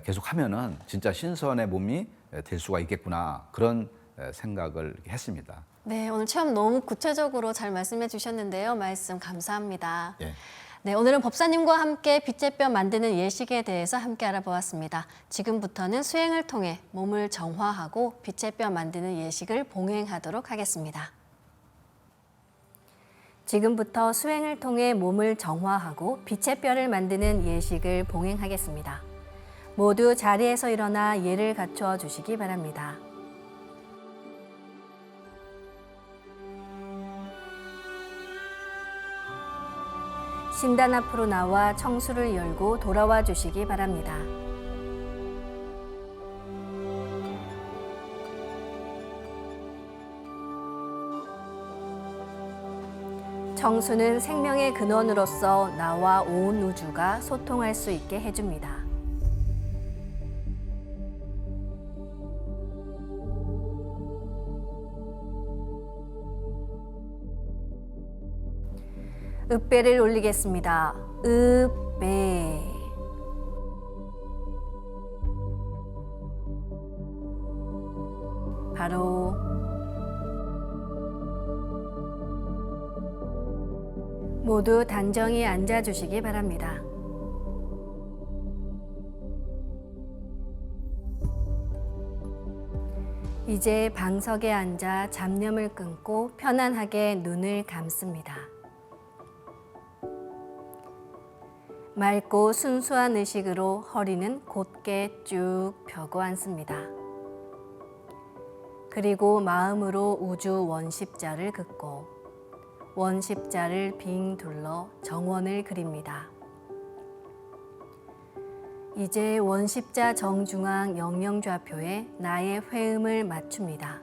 계속 하면은 진짜 신선의 몸이 될 수가 있겠구나, 그런 생각을 했습니다. 네, 오늘 체험 너무 구체적으로 잘 말씀해 주셨는데요. 말씀 감사합니다. 예. 네, 오늘은 법사님과 함께 빗의 뼈 만드는 예식에 대해서 함께 알아보았습니다. 지금부터는 수행을 통해 몸을 정화하고 빗의 뼈 만드는 예식을 봉행하도록 하겠습니다. 지금부터 수행을 통해 몸을 정화하고 빗의 뼈를 만드는 예식을 봉행하겠습니다. 모두 자리에서 일어나 예를 갖춰 주시기 바랍니다. 신단 앞으로 나와 청수를 열고 돌아와 주시기 바랍니다. 청수는 생명의 근원으로서 나와 온 우주가 소통할 수 있게 해줍니다. 읍배를 올리겠습니다. 읍배. 바로 모두 단정히 앉아주시기 바랍니다. 이제 방석에 앉아 잡념을 끊고 편안하게 눈을 감습니다. 맑고 순수한 의식으로 허리는 곧게 쭉 펴고 앉습니다. 그리고 마음으로 우주 원십자를 긋고 원십자를 빙 둘러 정원을 그립니다. 이제 원십자 정중앙 영영좌표에 나의 회음을 맞춥니다.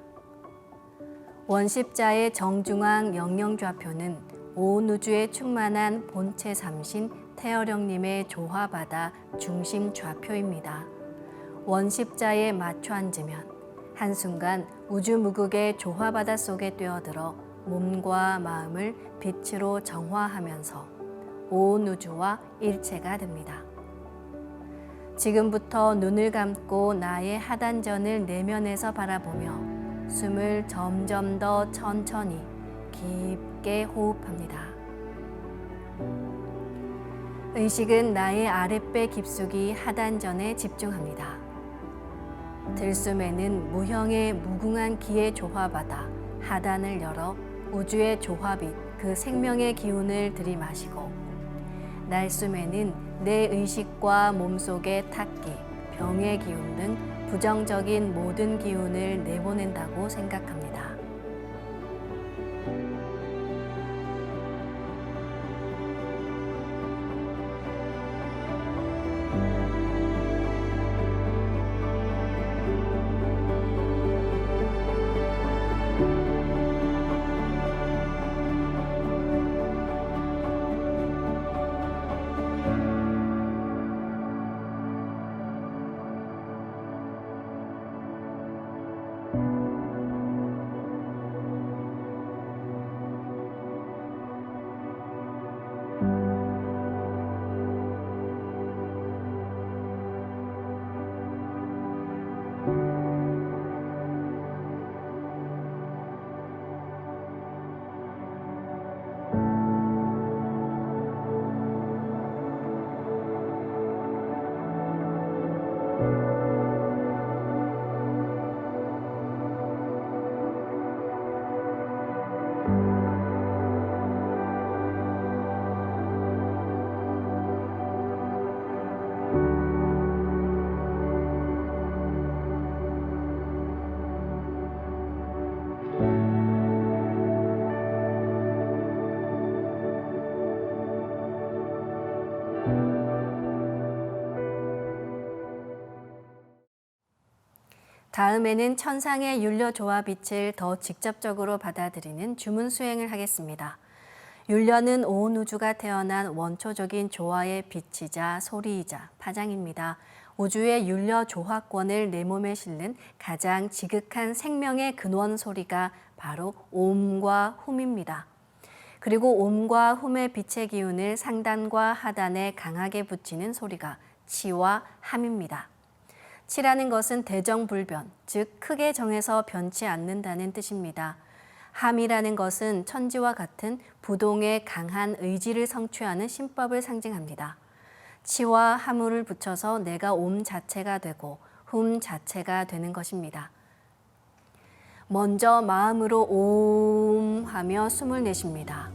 원십자의 정중앙 영영좌표는 온 우주에 충만한 본체 삼신 태어령님의 조화바다 중심 좌표입니다. 원십자에 맞춰 앉으면 한순간 우주무극의 조화바다 속에 뛰어들어 몸과 마음을 빛으로 정화하면서 온 우주와 일체가 됩니다. 지금부터 눈을 감고 나의 하단전을 내면에서 바라보며 숨을 점점 더 천천히 깊게 호흡합니다. 의식은 나의 아랫배 깊숙이 하단전에 집중합니다. 들숨에는 무형의 무궁한 기의 조화바다 하단을 열어 우주의 조화빛 그 생명의 기운을 들이마시고 날숨에는 내 의식과 몸속의 탁기, 병의 기운 등 부정적인 모든 기운을 내보낸다고 생각합니다. 다음에는 천상의 율려 조화빛을 더 직접적으로 받아들이는 주문 수행을 하겠습니다. 율려는 온 우주가 태어난 원초적인 조화의 빛이자 소리이자 파장입니다. 우주의 율려 조화권을 내 몸에 실는 가장 지극한 생명의 근원 소리가 바로 옴과 훔입니다. 그리고 옴과 훔의 빛의 기운을 상단과 하단에 강하게 붙이는 소리가 치와 함입니다. 치라는 것은 대정불변, 즉 크게 정해서 변치 않는다는 뜻입니다. 함이라는 것은 천지와 같은 부동의 강한 의지를 성취하는 신법을 상징합니다. 치와 함을 붙여서 내가 옴 자체가 되고 훔 자체가 되는 것입니다. 먼저 마음으로 옴 하며 숨을 내쉽니다.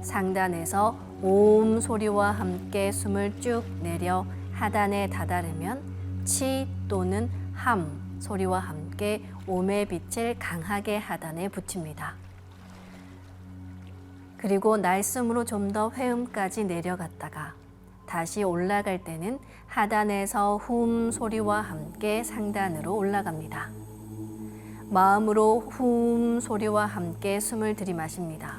상단에서 옴 소리와 함께 숨을 쭉 내려 하단에 다다르면 치 또는 함 소리와 함께 옴의 빛을 강하게 하단에 붙입니다. 그리고 날숨으로 좀 더 회음까지 내려갔다가 다시 올라갈 때는 하단에서 훔 소리와 함께 상단으로 올라갑니다. 마음으로 훔 소리와 함께 숨을 들이마십니다.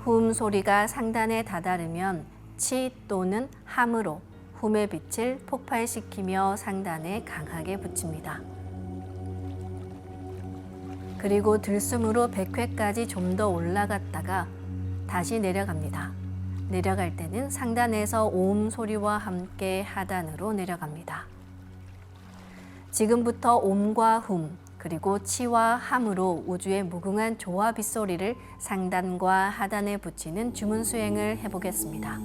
훔 소리가 상단에 다다르면 치 또는 함으로 훔의 빛을 폭발시키며 상단에 강하게 붙입니다. 그리고 들숨으로 100회까지 좀 더 올라갔다가 다시 내려갑니다. 내려갈 때는 상단에서 옴 소리와 함께 하단으로 내려갑니다. 지금부터 옴과 훔, 그리고 치와 함으로 우주의 무궁한 조화 빗소리를 상단과 하단에 붙이는 주문 수행을 해보겠습니다.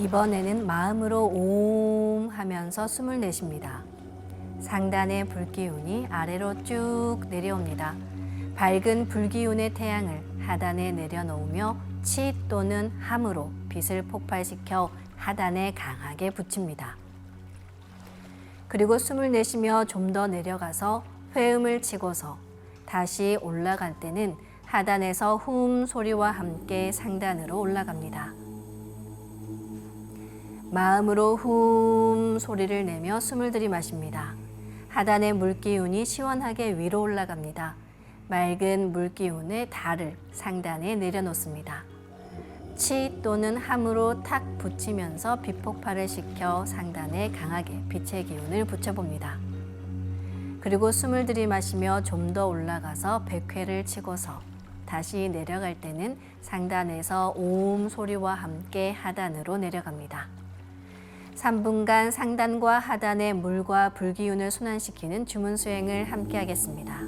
이번에는 마음으로 옴 하면서 숨을 내쉽니다. 상단의 불기운이 아래로 쭉 내려옵니다. 밝은 불기운의 태양을 하단에 내려놓으며 치 또는 함으로 빛을 폭발시켜 하단에 강하게 붙입니다. 그리고 숨을 내쉬며 좀 더 내려가서 회음을 치고서 다시 올라갈 때는 하단에서 훔 소리와 함께 상단으로 올라갑니다. 마음으로 훔 소리를 내며 숨을 들이마십니다. 하단의 물기운이 시원하게 위로 올라갑니다. 맑은 물기운의 달을 상단에 내려놓습니다. 치 또는 함으로 탁 붙이면서 비폭발을 시켜 상단에 강하게 빛의 기운을 붙여봅니다. 그리고 숨을 들이마시며 좀 더 올라가서 백회를 치고서 다시 내려갈 때는 상단에서 옴 소리와 함께 하단으로 내려갑니다. 3분간 상단과 하단의 물과 불기운을 순환시키는 주문 수행을 함께 하겠습니다.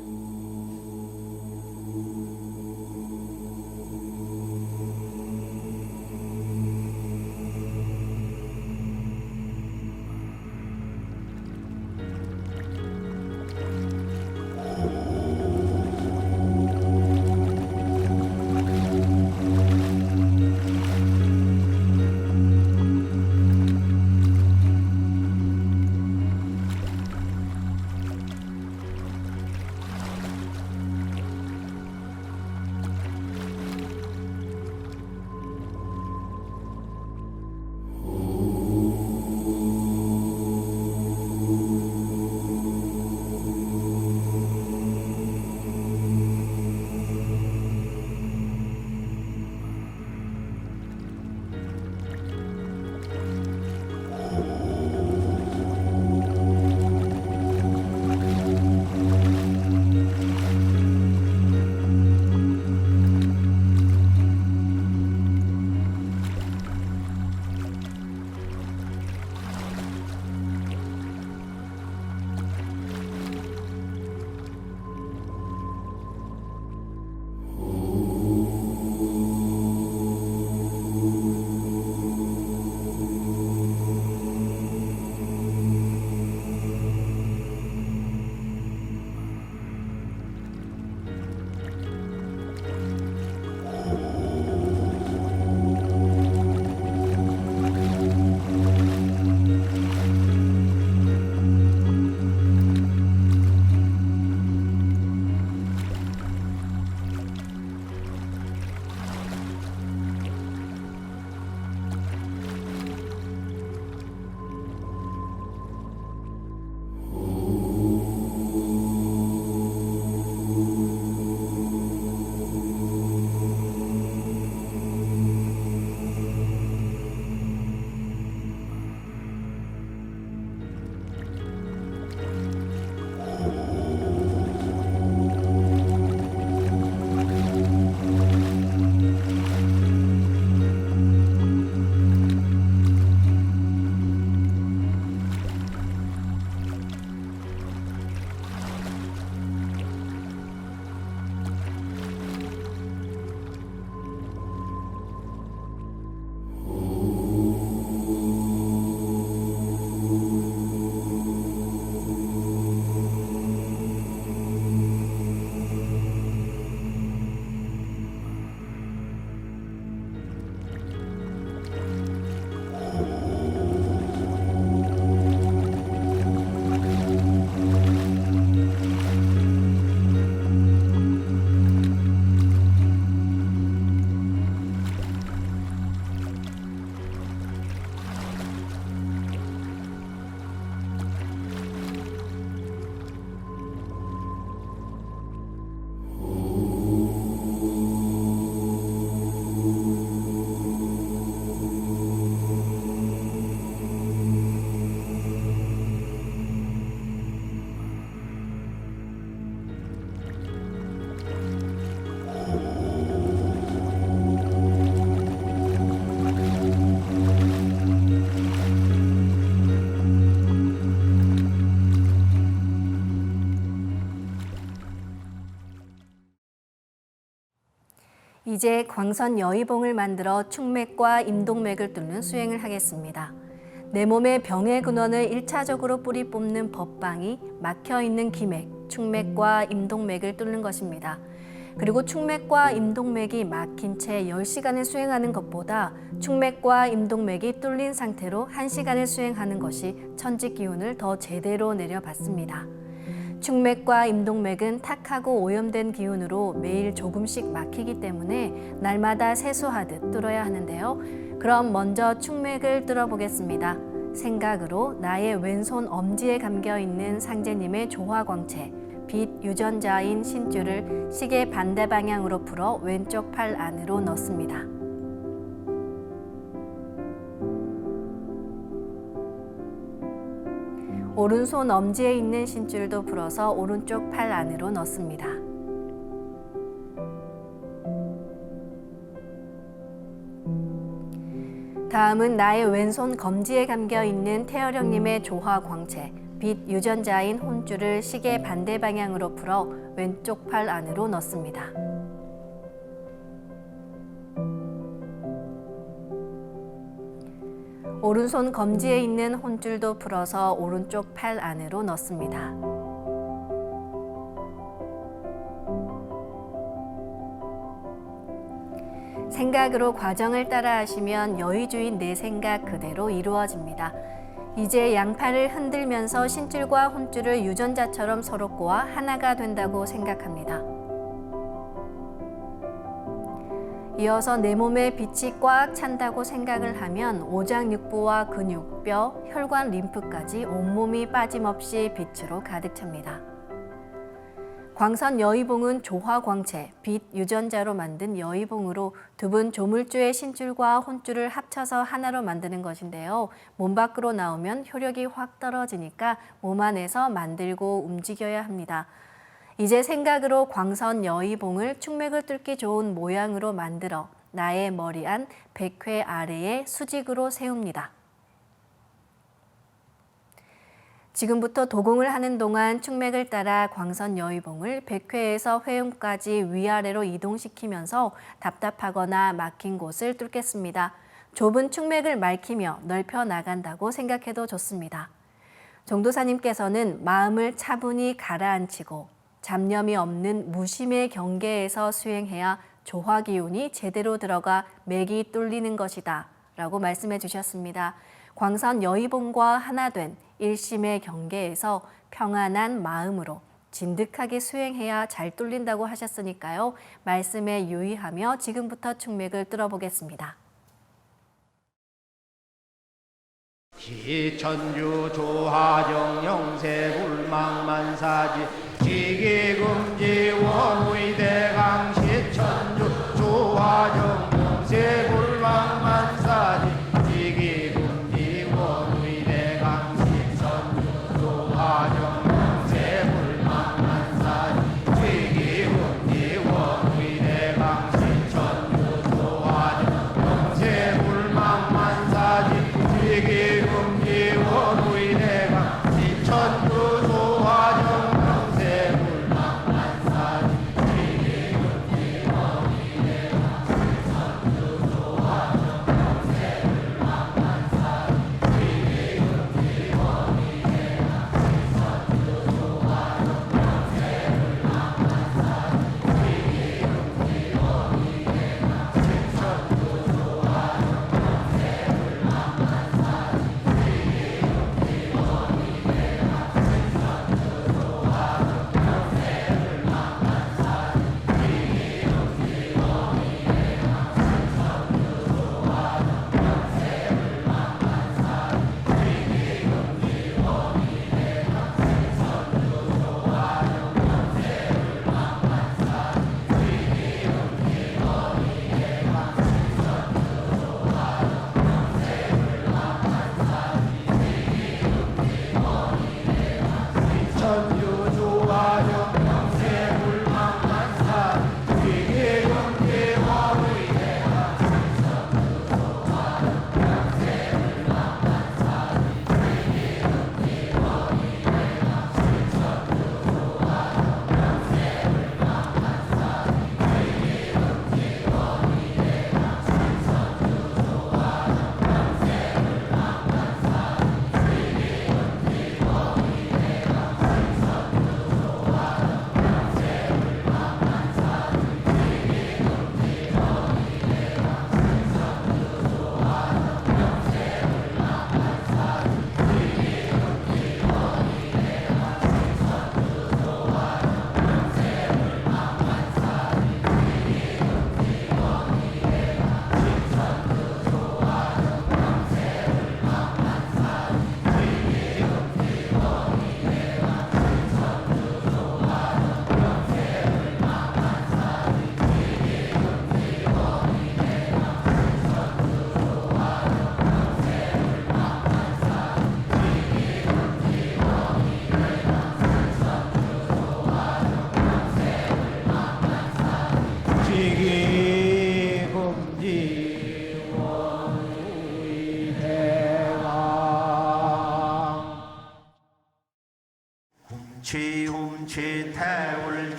이제 광선 여의봉을 만들어 충맥과 임동맥을 뚫는 수행을 하겠습니다. 내 몸의 병의 근원을 1차적으로 뿌리 뽑는 법방이 막혀있는 기맥, 충맥과 임동맥을 뚫는 것입니다. 그리고 충맥과 임동맥이 막힌 채 10시간을 수행하는 것보다 충맥과 임동맥이 뚫린 상태로 1시간을 수행하는 것이 천지 기운을 더 제대로 내려받습니다. 충맥과 임동맥은 탁하고 오염된 기운으로 매일 조금씩 막히기 때문에 날마다 세수하듯 뚫어야 하는데요. 그럼 먼저 충맥을 뚫어보겠습니다. 생각으로 나의 왼손 엄지에 감겨있는 상제님의 조화광채, 빛 유전자인 신줄을 시계 반대 방향으로 풀어 왼쪽 팔 안으로 넣습니다. 오른손 엄지에 있는 신줄도 풀어서 오른쪽 팔 안으로 넣습니다. 다음은 나의 왼손 검지에 감겨 있는 태어령님의 조화 광채, 빛 유전자인 혼줄을 시계 반대 방향으로 풀어 왼쪽 팔 안으로 넣습니다. 오른손 검지에 있는 혼줄도 풀어서 오른쪽 팔 안으로 넣습니다. 생각으로 과정을 따라 하시면 여의주인 내 생각 그대로 이루어집니다. 이제 양팔을 흔들면서 신줄과 혼줄을 유전자처럼 서로 꼬아 하나가 된다고 생각합니다. 이어서 내 몸에 빛이 꽉 찬다고 생각을 하면 오장육부와 근육, 뼈, 혈관, 림프까지 온몸이 빠짐없이 빛으로 가득 찹니다. 광선 여의봉은 조화광채, 빛 유전자로 만든 여의봉으로 두 분 조물주의 신줄과 혼줄을 합쳐서 하나로 만드는 것인데요. 몸 밖으로 나오면 효력이 확 떨어지니까 몸 안에서 만들고 움직여야 합니다. 이제 생각으로 광선 여의봉을 충맥을 뚫기 좋은 모양으로 만들어 나의 머리 안 백회 아래에 수직으로 세웁니다. 지금부터 도공을 하는 동안 충맥을 따라 광선 여의봉을 백회에서 회음까지 위아래로 이동시키면서 답답하거나 막힌 곳을 뚫겠습니다. 좁은 충맥을 맑히며 넓혀 나간다고 생각해도 좋습니다. 정도사님께서는 마음을 차분히 가라앉히고 잡념이 없는 무심의 경계에서 수행해야 조화 기운이 제대로 들어가 맥이 뚫리는 것이다 라고 말씀해 주셨습니다. 광선 여의봉과 하나 된 일심의 경계에서 평안한 마음으로 진득하게 수행해야 잘 뚫린다고 하셨으니까요. 말씀에 유의하며 지금부터 충맥을 뚫어보겠습니다. 기천주 조하정영세 불망만사지 지기금지 원의대강 시천주 조하정영세 불망만사지 지기금지 원의대강 시천주 조하정영세 불망만사지 지기금지 원의대강 시천주 조하정영세 불망만사지 지기금지 원의대강 시천주 조하정영세 불망만사지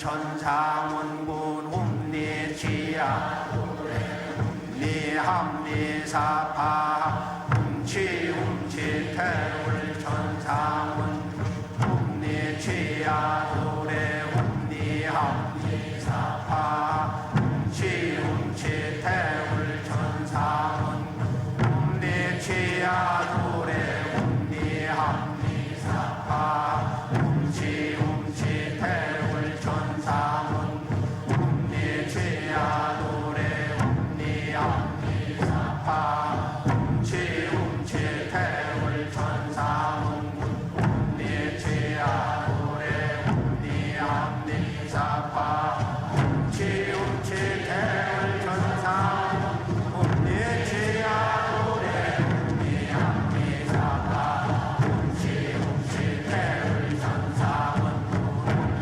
천상원군 홈리치야 니함니사파 훔치 태울 천상원 홈리치야 도래 홈니함니사파 훔치 태울 천상원 홈리치야 도래 홈니함니사파 훔치 태울 천상원 훔리치야 도래 훔리함니사파 훔치 태울 천상원 훔리치야 도래 훔리함니사파 훔치 태울 천상원 훔리치야 도래 훔리함니사파 훔치 태울 천상원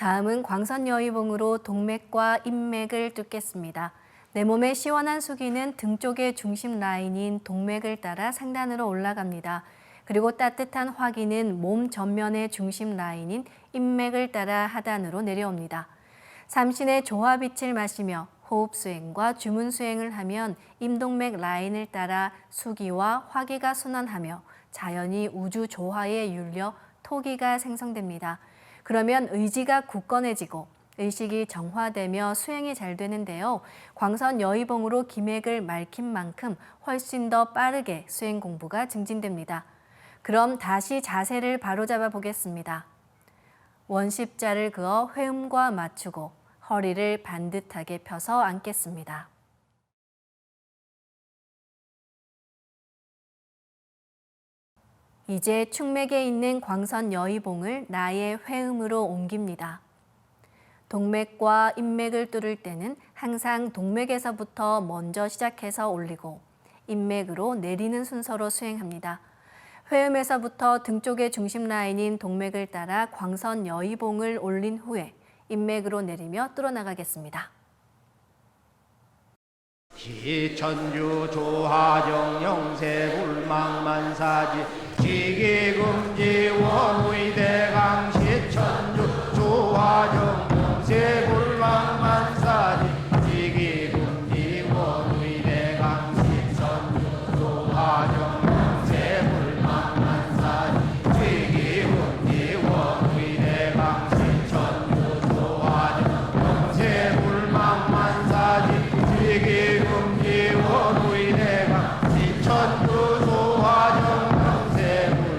다음은 광선여의봉으로 동맥과 인맥을 뚫겠습니다. 내 몸의 시원한 수기는 등 쪽의 중심 라인인 동맥을 따라 상단으로 올라갑니다. 그리고 따뜻한 화기는 몸 전면의 중심 라인인 인맥을 따라 하단으로 내려옵니다. 삼신의 조화빛을 마시며 호흡 수행과 주문 수행을 하면 임동맥 라인을 따라 수기와 화기가 순환하며 자연히 우주 조화에 윤려 토기가 생성됩니다. 그러면 의지가 굳건해지고 의식이 정화되며 수행이 잘 되는데요. 광선여의봉으로 기맥을 맑힌 만큼 훨씬 더 빠르게 수행 공부가 증진됩니다. 그럼 다시 자세를 바로잡아 보겠습니다. 원십자를 그어 회음과 맞추고 허리를 반듯하게 펴서 앉겠습니다. 이제 충맥에 있는 광선여의봉을 나의 회음으로 옮깁니다. 동맥과 인맥을 뚫을 때는 항상 동맥에서부터 먼저 시작해서 올리고 인맥으로 내리는 순서로 수행합니다. 회음에서부터 등 쪽의 중심 라인인 동맥을 따라 광선여의봉을 올린 후에 인맥으로 내리며 뚫어나가겠습니다. 기천주 조하정 영세불망만사지 지기금지 원의대강 시천주 조하정 영세불망만사지 지기금지 원의대강 시천주 조하정 영세불망만사지 지기금지 원의대강 시천주 조하정 영세불망 지기금지 원의대강 지천주 조화정 명세불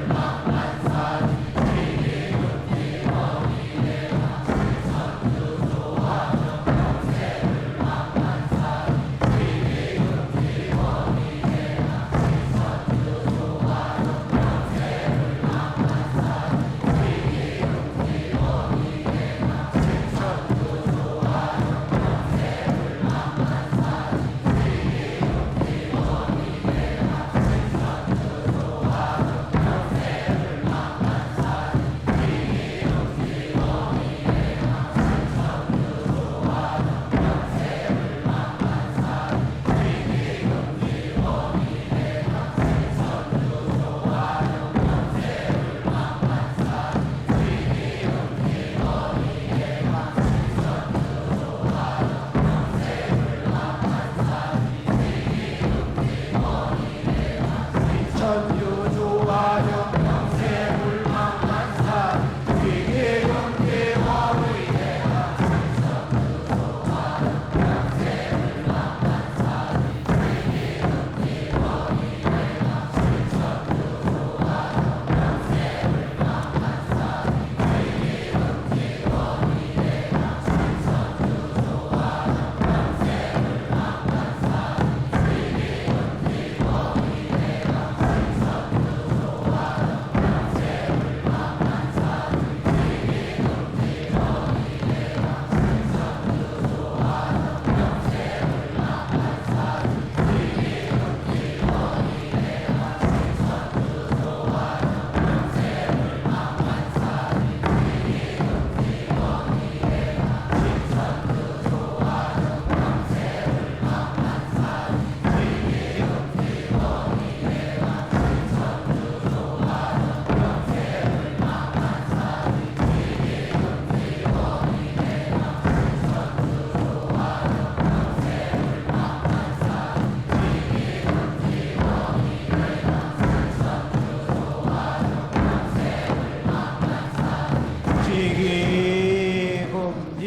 지기금지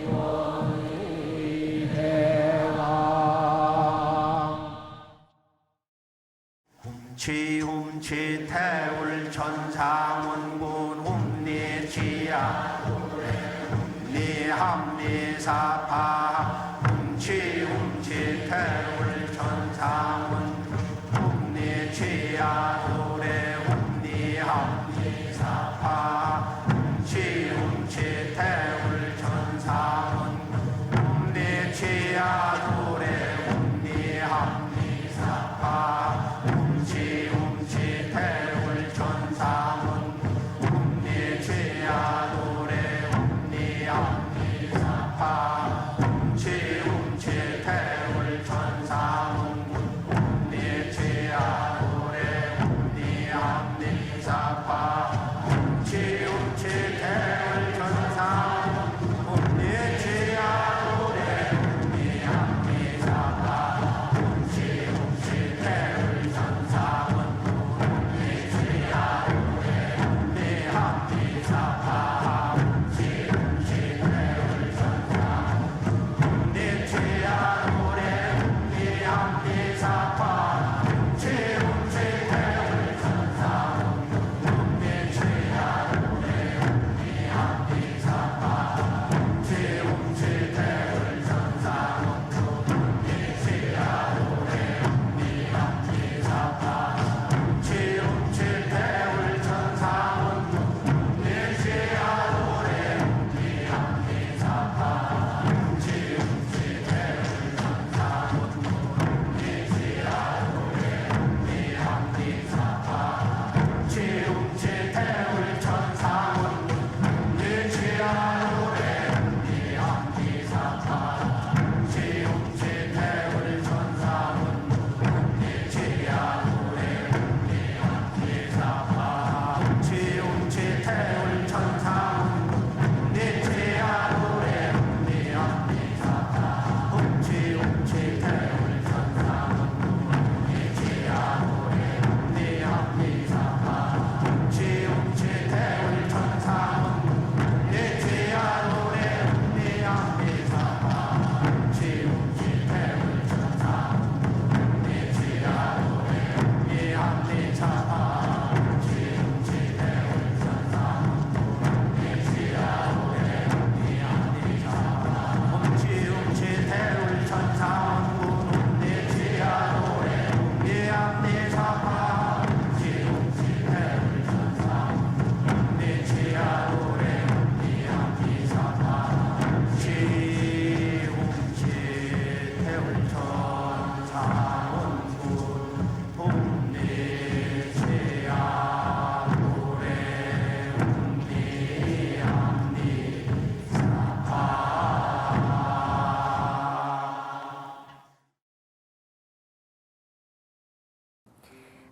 원의대강 훔치 태울 천상원군 훔리지야 훔리합리사파 훔치 태울 천상원 훔리지야 도래 훔리합리사파 훔치 태울 천상원 훔리지야 도래 훔리합리사파 훔치 태울 천상원 훔리지야 도래 훔리합리사파 훔치 태울 천상원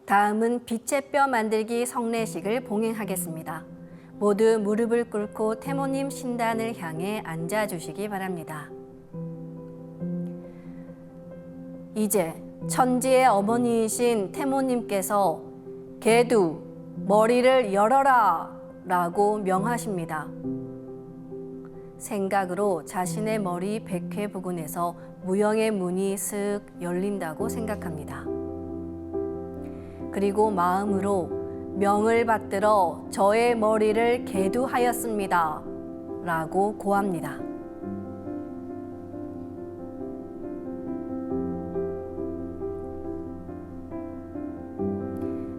다음은 빛의 뼈 만들기 성례식을 봉행하겠습니다. 모두 무릎을 꿇고 태모님 신단을 향해 앉아주시기 바랍니다. 이제 천지의 어머니이신 태모님께서 개두, 머리를 열어라 라고 명하십니다. 생각으로 자신의 머리 백회 부근에서 무형의 문이 슥 열린다고 생각합니다. 그리고 마음으로 명을 받들어 저의 머리를 개두하였습니다 라고 고합니다.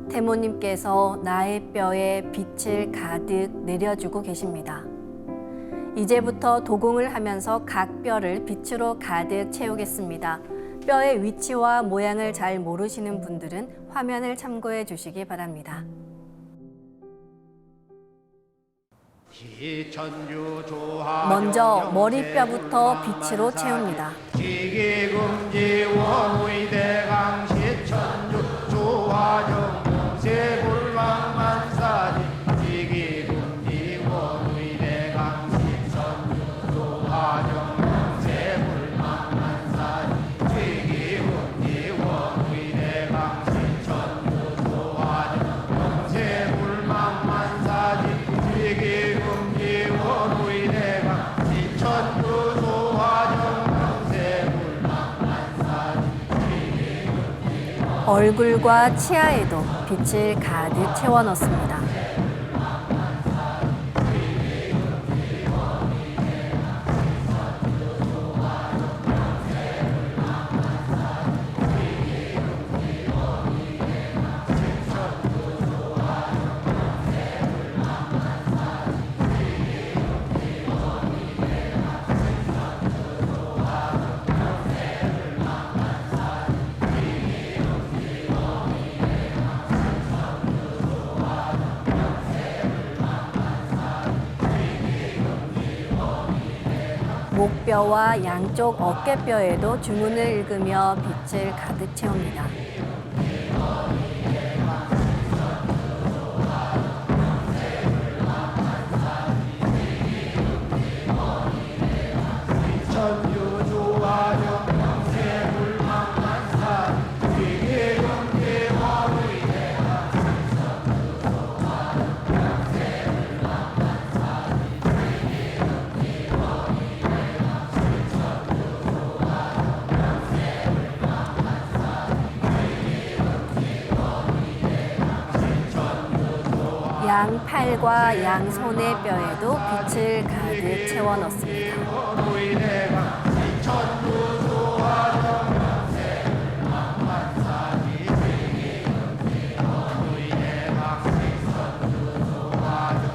태모님께서 나의 뼈에 빛을 가득 내려주고 계십니다. 이제부터 도공을 하면서 각 뼈를 빛으로 가득 채우겠습니다. 뼈의 위치와 모양을 잘 모르시는 분들은 화면을 참고해 주시기 바랍니다. 먼저 머리뼈부터 빛으로 채웁니다. 지기금지 원의대강 시천주 조화정 세불망만사지 지기금지 원의대강 시천주 조화정 세불망만사지 지기금지 원의대강 시천주 조화정 세불망만사지 지기금지 원의대강 시천주 조화정 세불망만사지 얼굴과 치아에도 빛을 가득 채워 넣습니다. 목뼈와 양쪽 어깨뼈에도 주문을 읽으며 빛을 가득 채웁니다. 천주 조화정 세불망만사 지기금지 원의대강 양팔과 양손의 뼈에도 빛을 가득 채워 넣습니다. 원의대강 천주 조화정 세불망만사지 지기금지 원의대강 천주 조화정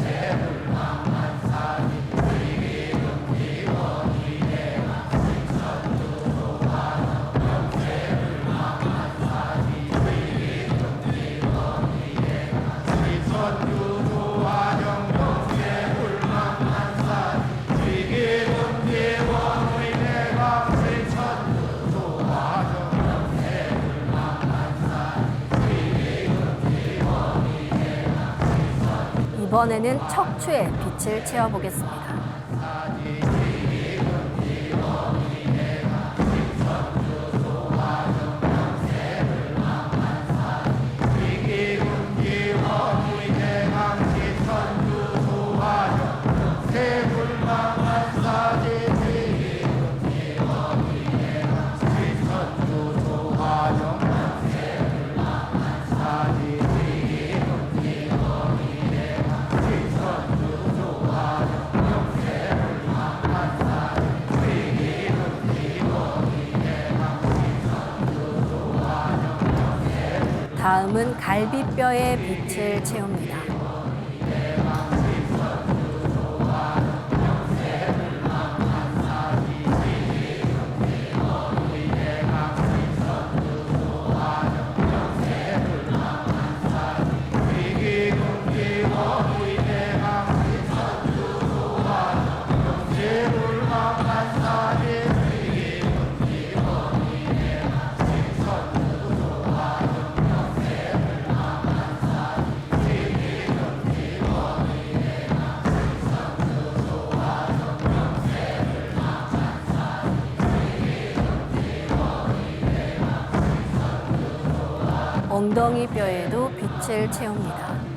세불망만사지 지기금지 원의대강 천주 조화정 세불망만사지 지기금지 원의대강 천주 조화정 세불망만사지 지기금지 원의대강 천주 조화정 이번에는 척추에 빛을 채워보겠습니다. 지기금지 원의대강 천주 조화정 세불망만사지 지기금지 원의대강 천주 조화정 세불망만사지 지기금지 원의대강 천주 조화정 세불망만사지 지기금지 원의대강 천주 조화정 다음은 갈비뼈에 빛을 채웁니다. 지기금지 원의대강 천주 조화정 세불망만사지 지기금지 원의대강 천주 조화정 엉덩이 뼈에도 빛을 채웁니다.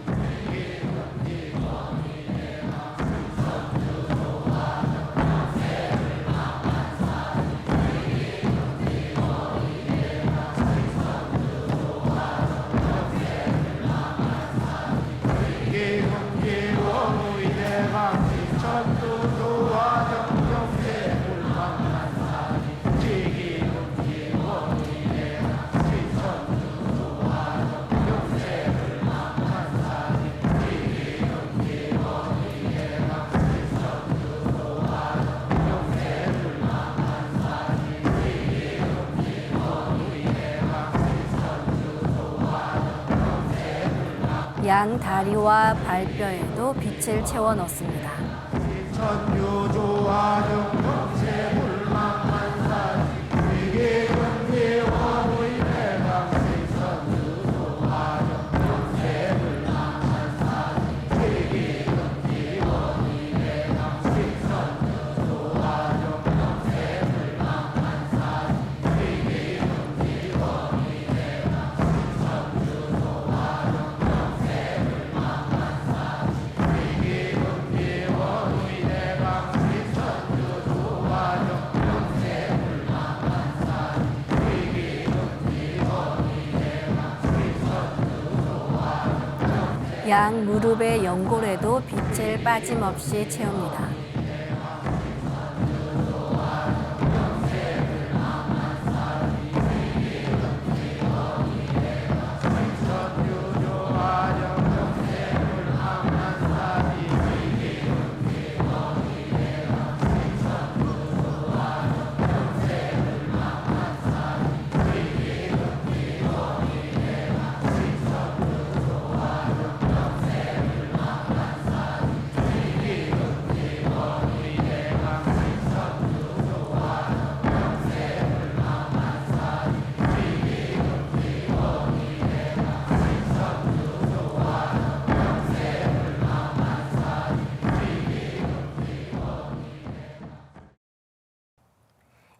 양 다리와 발뼈에도 빛을 채워 넣습니다. 천유조화정 영세불망만사 세계 경계원의 대강세 천유조화정 영세불망만사 세계 경계원의 대강세 천유조화정 영세불망만사 세계 경계원의 대강세 천유조화정 양 무릎의 연골에도 빛을 빠짐없이 채웁니다.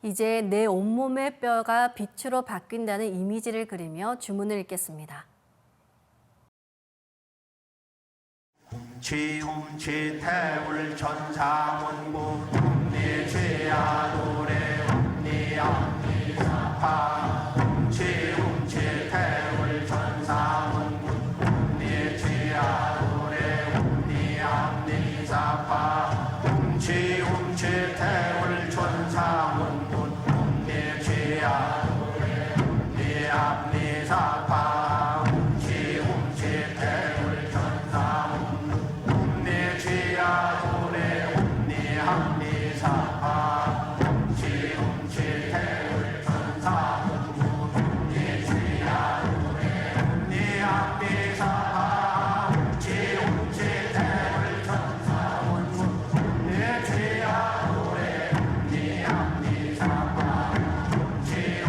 이제 내 온몸의 뼈가 빛으로 바뀐다는 이미지를 그리며 주문을 읽겠습니다. 훔치 태울 천사문구 내 죄야 노래 내 앞니 사파 훔치 태울 천사문구 내 죄야 노래 내 앞니 사파 훔치 태울 천사문구 내 죄야 노래 내 앞니 사파 훔치 태울 천사문구 내 죄야 노래 내 앞니 사파 훔치 태울 천사문구 내 죄야 노래 내 앞니 사파 훔치 태울 천사문구 내 죄야 노래 내 앞니 사파 훔치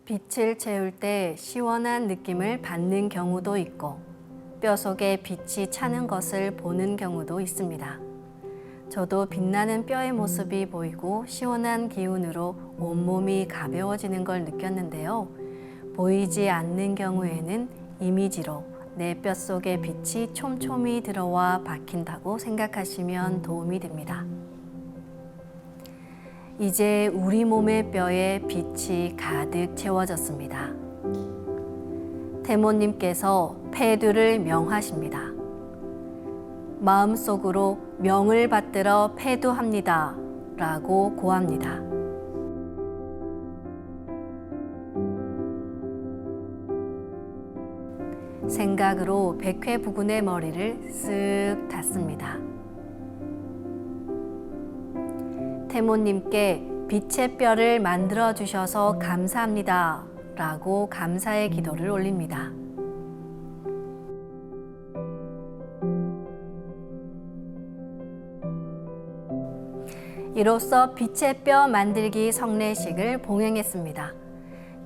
빛을 채울 때 시원한 느낌을 받는 경우도 있고 뼈 속에 빛이 차는 것을 보는 경우도 있습니다. 저도 빛나는 뼈의 모습이 보이고 시원한 기운으로 온몸이 가벼워지는 걸 느꼈는데요. 보이지 않는 경우에는 이미지로 내 뼈 속에 빛이 촘촘히 들어와 박힌다고 생각하시면 도움이 됩니다. 이제 우리 몸의 뼈에 빛이 가득 채워졌습니다. 태모님께서 폐두를 명하십니다. 마음속으로 명을 받들어 폐두합니다 라고 고합니다. 생각으로 백회 부근의 머리를 쓱 닫습니다. 태모님께 빛의 뼈를 만들어 주셔서 감사합니다 라고 감사의 기도를 올립니다. 이로써 빛의 뼈 만들기 성례식을 봉행했습니다.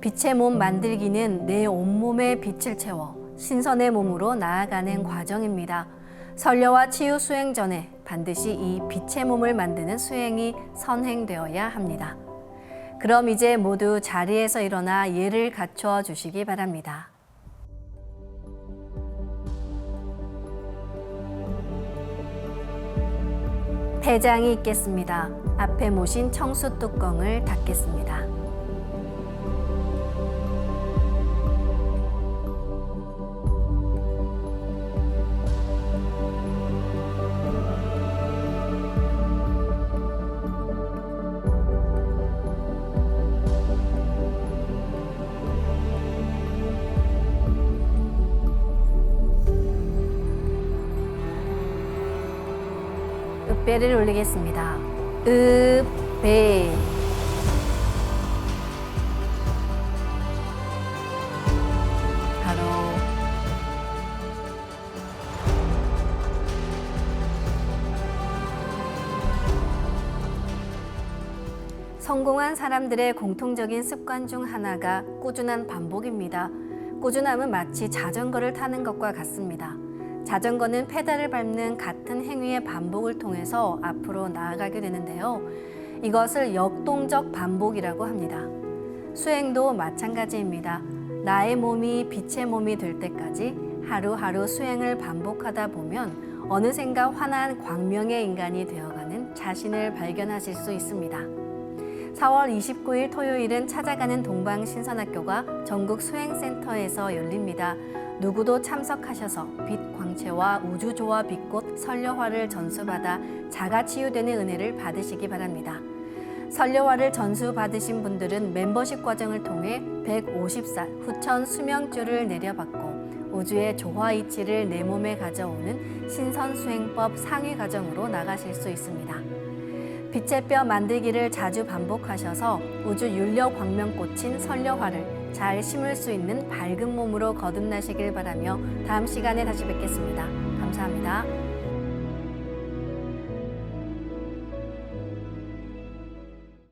빛의 몸 만들기는 내 온몸에 빛을 채워 신선의 몸으로 나아가는 과정입니다. 설려와 치유 수행 전에 반드시 이 빛의 몸을 만드는 수행이 선행되어야 합니다. 그럼 이제 모두 자리에서 일어나 예를 갖춰 주시기 바랍니다. 폐장이 있겠습니다. 앞에 모신 청수 뚜껑을 닫겠습니다. 읍배를 올리겠습니다. 읍배. 바로 성공한 사람들의 공통적인 습관 중 하나가 꾸준한 반복입니다. 꾸준함은 마치 자전거를 타는 것과 같습니다. 자전거는 페달을 밟는 같은 행위의 반복을 통해서 앞으로 나아가게 되는데요. 이것을 역동적 반복이라고 합니다. 수행도 마찬가지입니다. 나의 몸이 빛의 몸이 될 때까지 하루하루 수행을 반복하다 보면 어느샌가 환한 광명의 인간이 되어가는 자신을 발견하실 수 있습니다. 4월 29일 토요일은 찾아가는 동방신선학교가 전국 수행센터에서 열립니다. 누구도 참석하셔서 빛 광채와 우주조화 빛꽃 설려화를 전수받아 자가치유되는 은혜를 받으시기 바랍니다. 설려화를 전수받으신 분들은 멤버십 과정을 통해 150살 후천 수명주를 내려받고 우주의 조화 이치를 내 몸에 가져오는 신선수행법 상위 과정으로 나가실 수 있습니다. 빛의 뼈 만들기를 자주 반복하셔서 우주 율려 광명꽃인 설려화를 잘 심을 수 있는 밝은 몸으로 거듭나시길 바라며 다음 시간에 다시 뵙겠습니다. 감사합니다.